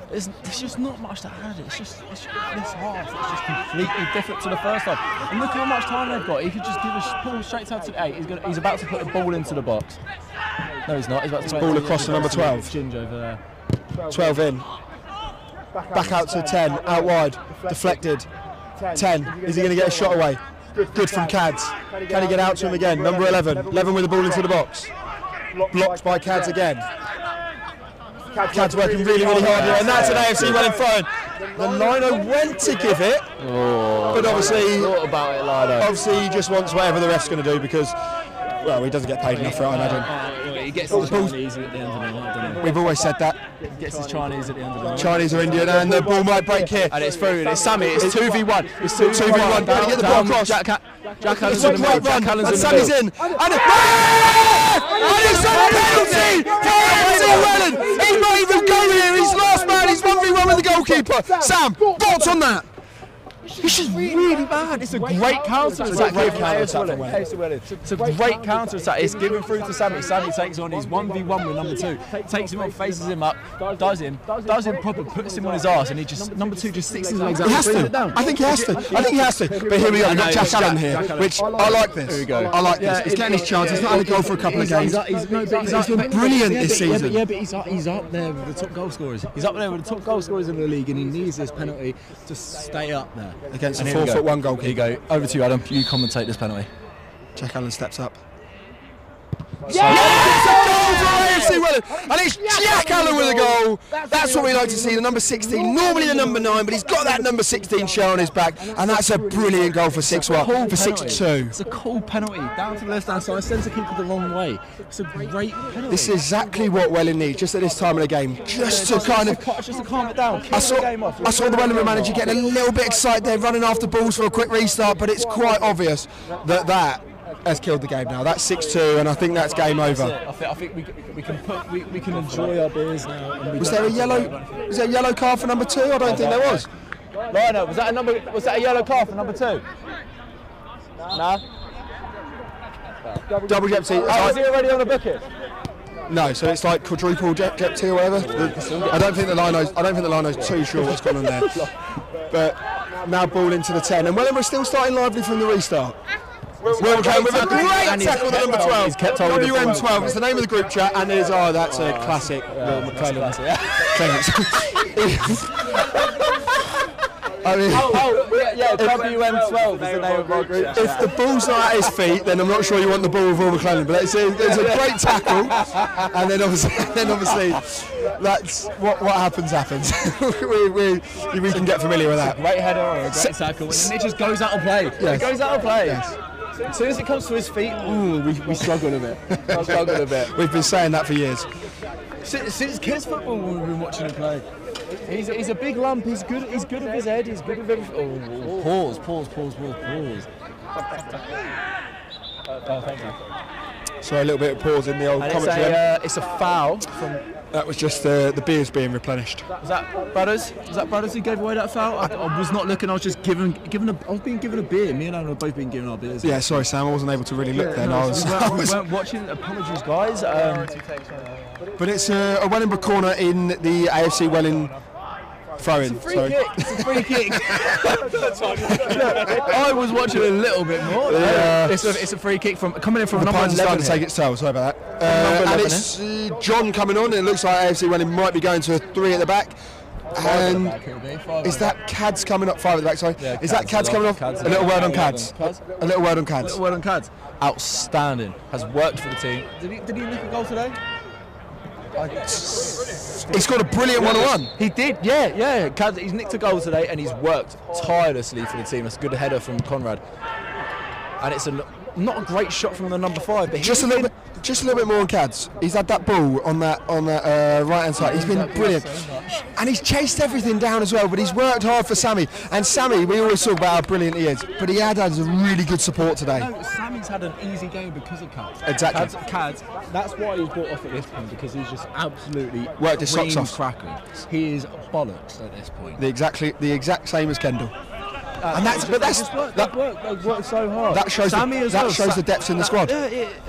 There's just not much to add. It's just this half. It's just completely different to the first half. And look how much time they've got. He could just give a ball straight out to the 8. He's about to put the ball into the box. No, he's not. He's about to put ball across to number 12. Ginge over there. 12 in. Back out to 10. Out wide. Deflected. 10. Is he going to get a shot away? Good from Cads. Can he get out to him again? Number 11. 11 with the ball into the box. Blocked by Cads again. Cad's working really hard here, and that's an AFC Welling throw. The Lino went to give it, but obviously, obviously he just wants whatever the ref's going to do because, well, he doesn't get paid enough for it, I imagine. He gets his Chinese at the end of the night, doesn't he? We've always said that. He gets his Chinese at the end of the night. Chinese or Indian, and the ball might break here. And it's through, and it's Sammy, it's 2v1. It's 2v1. Can he get the ball across? Jack Allen's in the middle. Jack Allen's in the Sammy's in. And it's a penalty for AFC Welling. He might even go here. He's last man. He's 1v1 with the goalkeeper. Sam, thoughts on that? It's just really bad. It's a great counter-attack. It's a great counter-attack. It's given through to Sammy. Sammy takes on. He's 1v1 with number 2. Takes him on, faces him up, does him proper, puts him on his arse, and he just number 2 just sticks his legs out and brings it down. I think he has to. But here we go. We've got Jack Allen here, which I like this. Here we go. I like this. He's getting his chance. He's not had a goal for a couple of games. He's been brilliant this season. Yeah, but he's up there with the top goal scorers. He's up there with the top goal scorers in the league, and he needs this penalty to stay up there. against a 4'1" goalkeeper. Here you go. Over to you, Adam. You commentate this penalty. Jack Allen steps up. It's a goal for AFC Welwyn, and it's Jack Allen with a goal. That's what we like to see, the number 16, normally the number 9, but he's got that number 16 shell on his back, and that's a brilliant goal for 6-1, for 6-2. It's a cool penalty, down to the left-hand side, sends the keeper the wrong way. It's a great penalty. This is exactly what Welwyn needs, just at this time of the game, just to calm it down. I saw the Welwyn manager getting a little bit excited there, running after balls for a quick restart, but it's quite obvious that has killed the game now. That's 6-2, and I think that's game over. I think we can enjoy our beers now. And was there a yellow card for number 2? I don't think there was. Lionel, was that a yellow card for number 2? No. Double jeopardy. Oh, is he already on the booking? No, so it's like quadruple jeopardy or whatever. I don't think the lino's too sure what's going on there. But now ball into the 10, and Wellingborough still starting lively from the restart. Welwyn with a great tackle to number 12. He's kept WM12. It's the name of the group chat, and there's that's a classic. WM12 is the name of our group chat. If the ball's not at his feet, then I'm not sure you want the ball with all the McClellan. But it's a great tackle, and then obviously that's what happens. we can get familiar with that. Great header or a great tackle, and then it just goes out of play. Yes. It goes out of play. Yes. As soon as it comes to his feet, we struggle a bit. We've been saying that for years. Since kids football, we've been watching him play. He's a big lump. He's good with his head. He's good with everything. Pause. Oh, thank you. So a little bit of pause in the old commentary. It's a foul from. That was just the beers being replenished. Was that Brothers? who gave away that foul? I was not looking. I was just I was being given a beer. Me and Alan have both been given our beers. Yeah, sorry Sam, I wasn't able to really look then. We weren't watching. Apologies, guys. But it's a Wellingborough corner in the AFC Welwyn throw-in. It's a free kick. I was watching a little bit more. It's a free kick coming in from the number 11. Starting to take its toll. Sorry about that. And it's John coming on. And it looks like AFC Welwyn might be going to a 3 at the back. And is that Cads coming up? 5 at the back. Sorry. Yeah, is that Cads coming off? A little word on Cads. A little word on Cads. Outstanding. Has worked for the team. Did he nick a goal today? He's got a brilliant one-on-one. He did, yeah. He's nicked a goal today, and he's worked tirelessly for the team. That's a good header from Conrad, and it's not a great shot from the number 5, but just a little bit more on Cads. He's had that ball on that right-hand side. He's been brilliant, and he's chased everything down as well. But he's worked hard for Sammy. And Sammy, we always talk about how brilliant he is, but he had a really good support today. No, Sammy's had an easy game because of Cads. Exactly. Cads. That's why he's brought off at this point, because he's just absolutely worked his socks off. Cracking. He is bollocks at this point. The exact same as Kendall. And they've worked so hard. That shows the depth in the squad.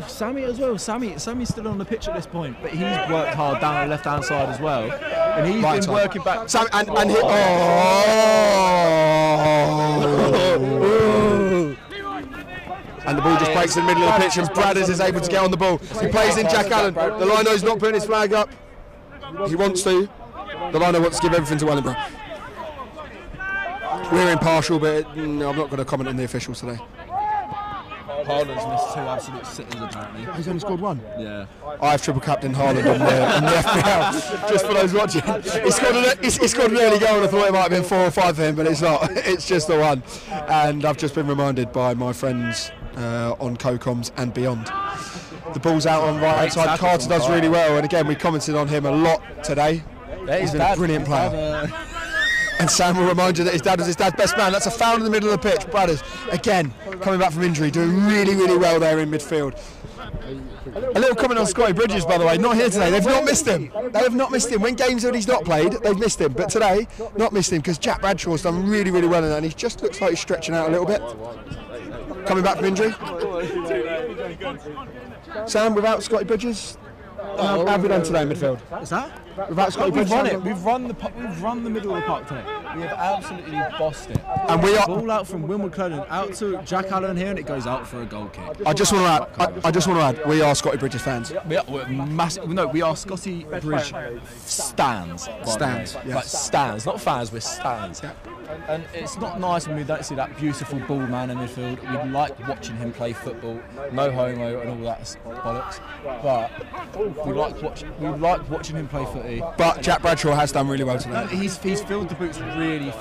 Sammy as well. Sammy's still on the pitch at this point, but he's worked hard down the left-hand side as well, and he's been working back. Sammy and the ball just breaks in the middle of the pitch, and Bradders is able to get on the ball. He plays in Jack Allen. The lino's not putting his flag up. He wants to. The lino wants to give everything to Wellingborough. We're impartial, but I'm not going to comment on the officials today. Haaland's missed 2 absolute sitters apparently. He's only scored 1? Yeah. I have triple captain Haaland on the FPL, just for those watching. He scored an early goal, and I thought it might have been 4 or 5 for him, but it's not. It's just the 1. And I've just been reminded by my friends on CoComs and beyond. The ball's out on right-hand side. Carter does really well, and again, we commented on him a lot today. He's been a brilliant player. And Sam will remind you that his dad was his dad's best man. That's a foul in the middle of the pitch. Brothers, again, coming back from injury, doing really, really well there in midfield. A little comment on Scotty Bridges, by the way, not here today. They've not missed him. They have not missed him. When games that he's not played, they've missed him. But today, not missed him, because Jack Bradshaw's done really, really well in that. And he just looks like he's stretching out a little bit. Coming back from injury. Sam, without Scotty Bridges, how have we done today in midfield? What's that? Without Scotty We've Bridges, run it. We've run the middle of the park today. We have absolutely bossed it. And we are ball out from Wilmwood Clothing out to Jack Allen here, and it goes out for a goal kick. I just want to add, we are Scotty Bridges fans. We're massive. No, we are Scotty Bridge stands. Stands, yes. Like stands, not fans. We're stands. And it's not nice when we don't see that beautiful ball man in midfield. We like watching him play football, no homo and all that bollocks. But we like watching him play footy. But Jack Bradshaw has done really well tonight. He's filled the boots really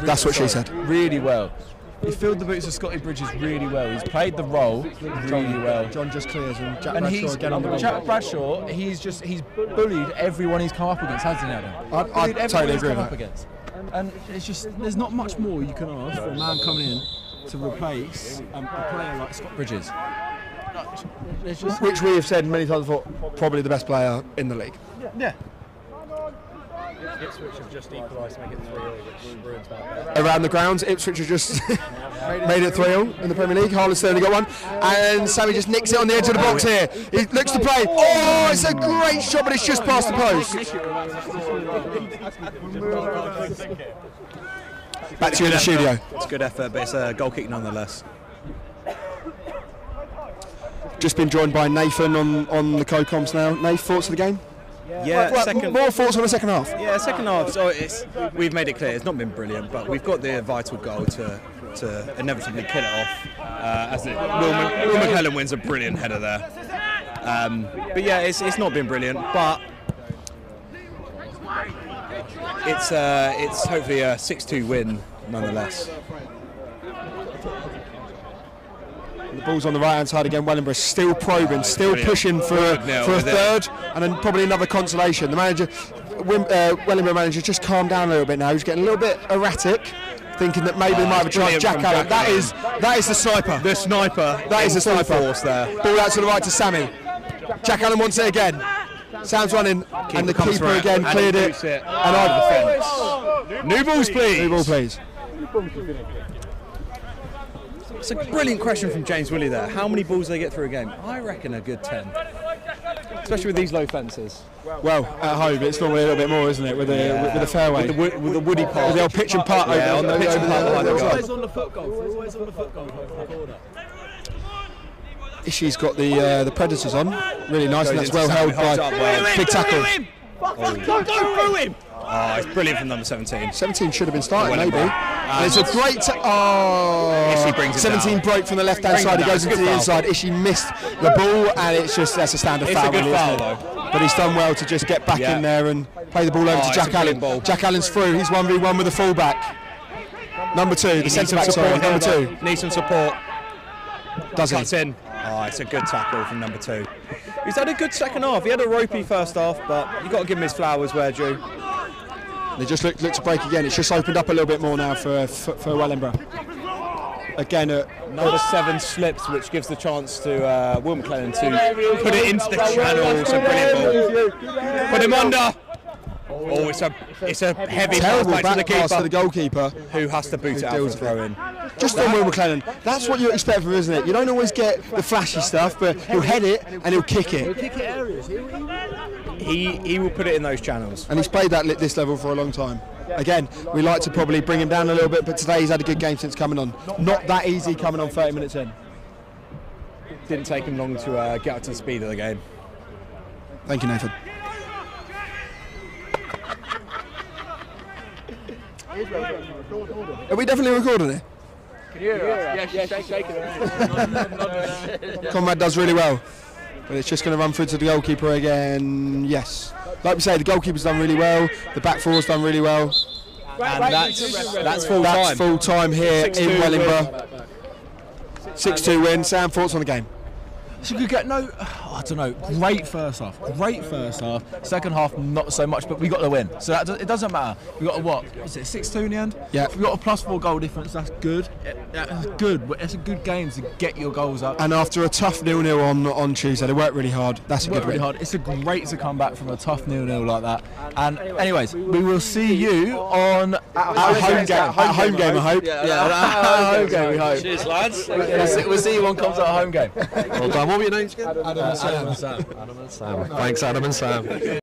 That's what she said. Really well. He filled the boots of Scotty Bridges really well. He's played the role really well. John just clears and Jack Bradshaw again on the ball. Jack Bradshaw, he's bullied everyone he's come up against, hasn't he, Adam? I totally agree with that. Against. And it's just, there's not much more you can ask for a man coming in to replace a player like Scott Bridges. Which we have said many times before, probably the best player in the league. Yeah. Ipswich have just equalised to make it 3-0, which ruins that. Around the grounds, Ipswich have just made it 3-0 in the Premier League. Harlan Sterling got one, and Sammy just nicks it on the edge of the box here. He looks to play. Oh, it's a great shot, but it's just past the post. Back to you in the studio. It's a good effort, but it's a goal kick nonetheless. Just been joined by Nathan on the co-coms now. Nathan, thoughts of the game? Yeah, more thoughts on the second half. Yeah, second half. So we've made it clear it's not been brilliant, but we've got the vital goal to inevitably kill it off. As Will McKellen wins a brilliant header there. But yeah, it's not been brilliant, but it's hopefully a 6-2 win nonetheless. The ball's on the right hand side again. Wellingborough still probing, still pushing for a third, and then probably another consolation. The manager, Wellingborough manager, just calmed down a little bit now. He's getting a little bit erratic, thinking that maybe they might have a chance. Jack Allen, that is the sniper. The sniper. That is the sniper. Force there. Ball out to the right to Sammy. Jack Allen wants it again. Sam's running, and the keeper again cleared it. And over the fence. New balls, please. New ball, please. It's a brilliant question from James Willie there. How many balls do they get through a game? I reckon a good 10. Especially with these low fences. Well, at home it's normally a little bit more, isn't it? With the fairway, with the woody part, with the old pitch and putt. Yeah, on the pitch and putt. Always on the foot goal. Always on the foot goal. She's got the Predators on, really nice, and that's well held by big tackle. Go through him! Oh, it's brilliant from number 17. 17 should have been starting, maybe. And it's a great... Ishii brings it 17 down. Broke from the left-hand side, he goes into the inside. Ishii missed the ball, and that's a standard foul. It's a good foul, though. But he's done well to just get back in there and play the ball over to Jack Allen. Jack Allen's through, he's 1v1 with the fullback. Number 2, the centre-back, sorry, number 2. Needs some support. Does he? Cuts in. Oh, it's a good tackle from number 2. He's had a good second half. He had a ropey first half, but you've got to give him his flowers where due. They just look to break again. It's just opened up a little bit more now for Wellingborough. Again, number 7 slips, which gives the chance to Will McClellan to put it into the channel. It's a brilliant ball. Put him under. Oh, it's a heavy terrible back pass to the goalkeeper, who has to boot it out for throw in. Just on Will McClellan. That's what you expect from him, isn't it? You don't always get the flashy stuff, but he'll head it and he'll kick it. He will put it in those channels. And he's played this level for a long time. Again, we like to probably bring him down a little bit, but today he's had a good game since coming on. Not that easy coming on 30 minutes in. Didn't take him long to get up to the speed of the game. Thank you, Nathan. Are we definitely recording it? Can you hear us? Yeah, she's shaking her. Conrad does really well, but it's just going to run through to the goalkeeper again. Yes, like we say, the goalkeeper's done really well. The back four's done really well. And that's full time. That's full time here in Wellingborough. 6-2 win. Sam, thoughts on the game? It's a good get. No, I don't know. Great first half. Second half, not so much, but we got the win. So it doesn't matter. We got a what? Is it 6-2 in the end? Yeah. We got a +4 goal difference. That's good. That's good. It's a good game to get your goals up. And after a tough 0-0 on Tuesday, they worked really hard. That's a good win. It's a great to come back from a tough 0-0 like that. And anyways, we will see you on at home game. I hope. Yeah, at home game. We hope. Cheers, lads. We'll see you on comms at home game. Well done. What were your names again? Adam and Sam. Thanks, Adam and Sam.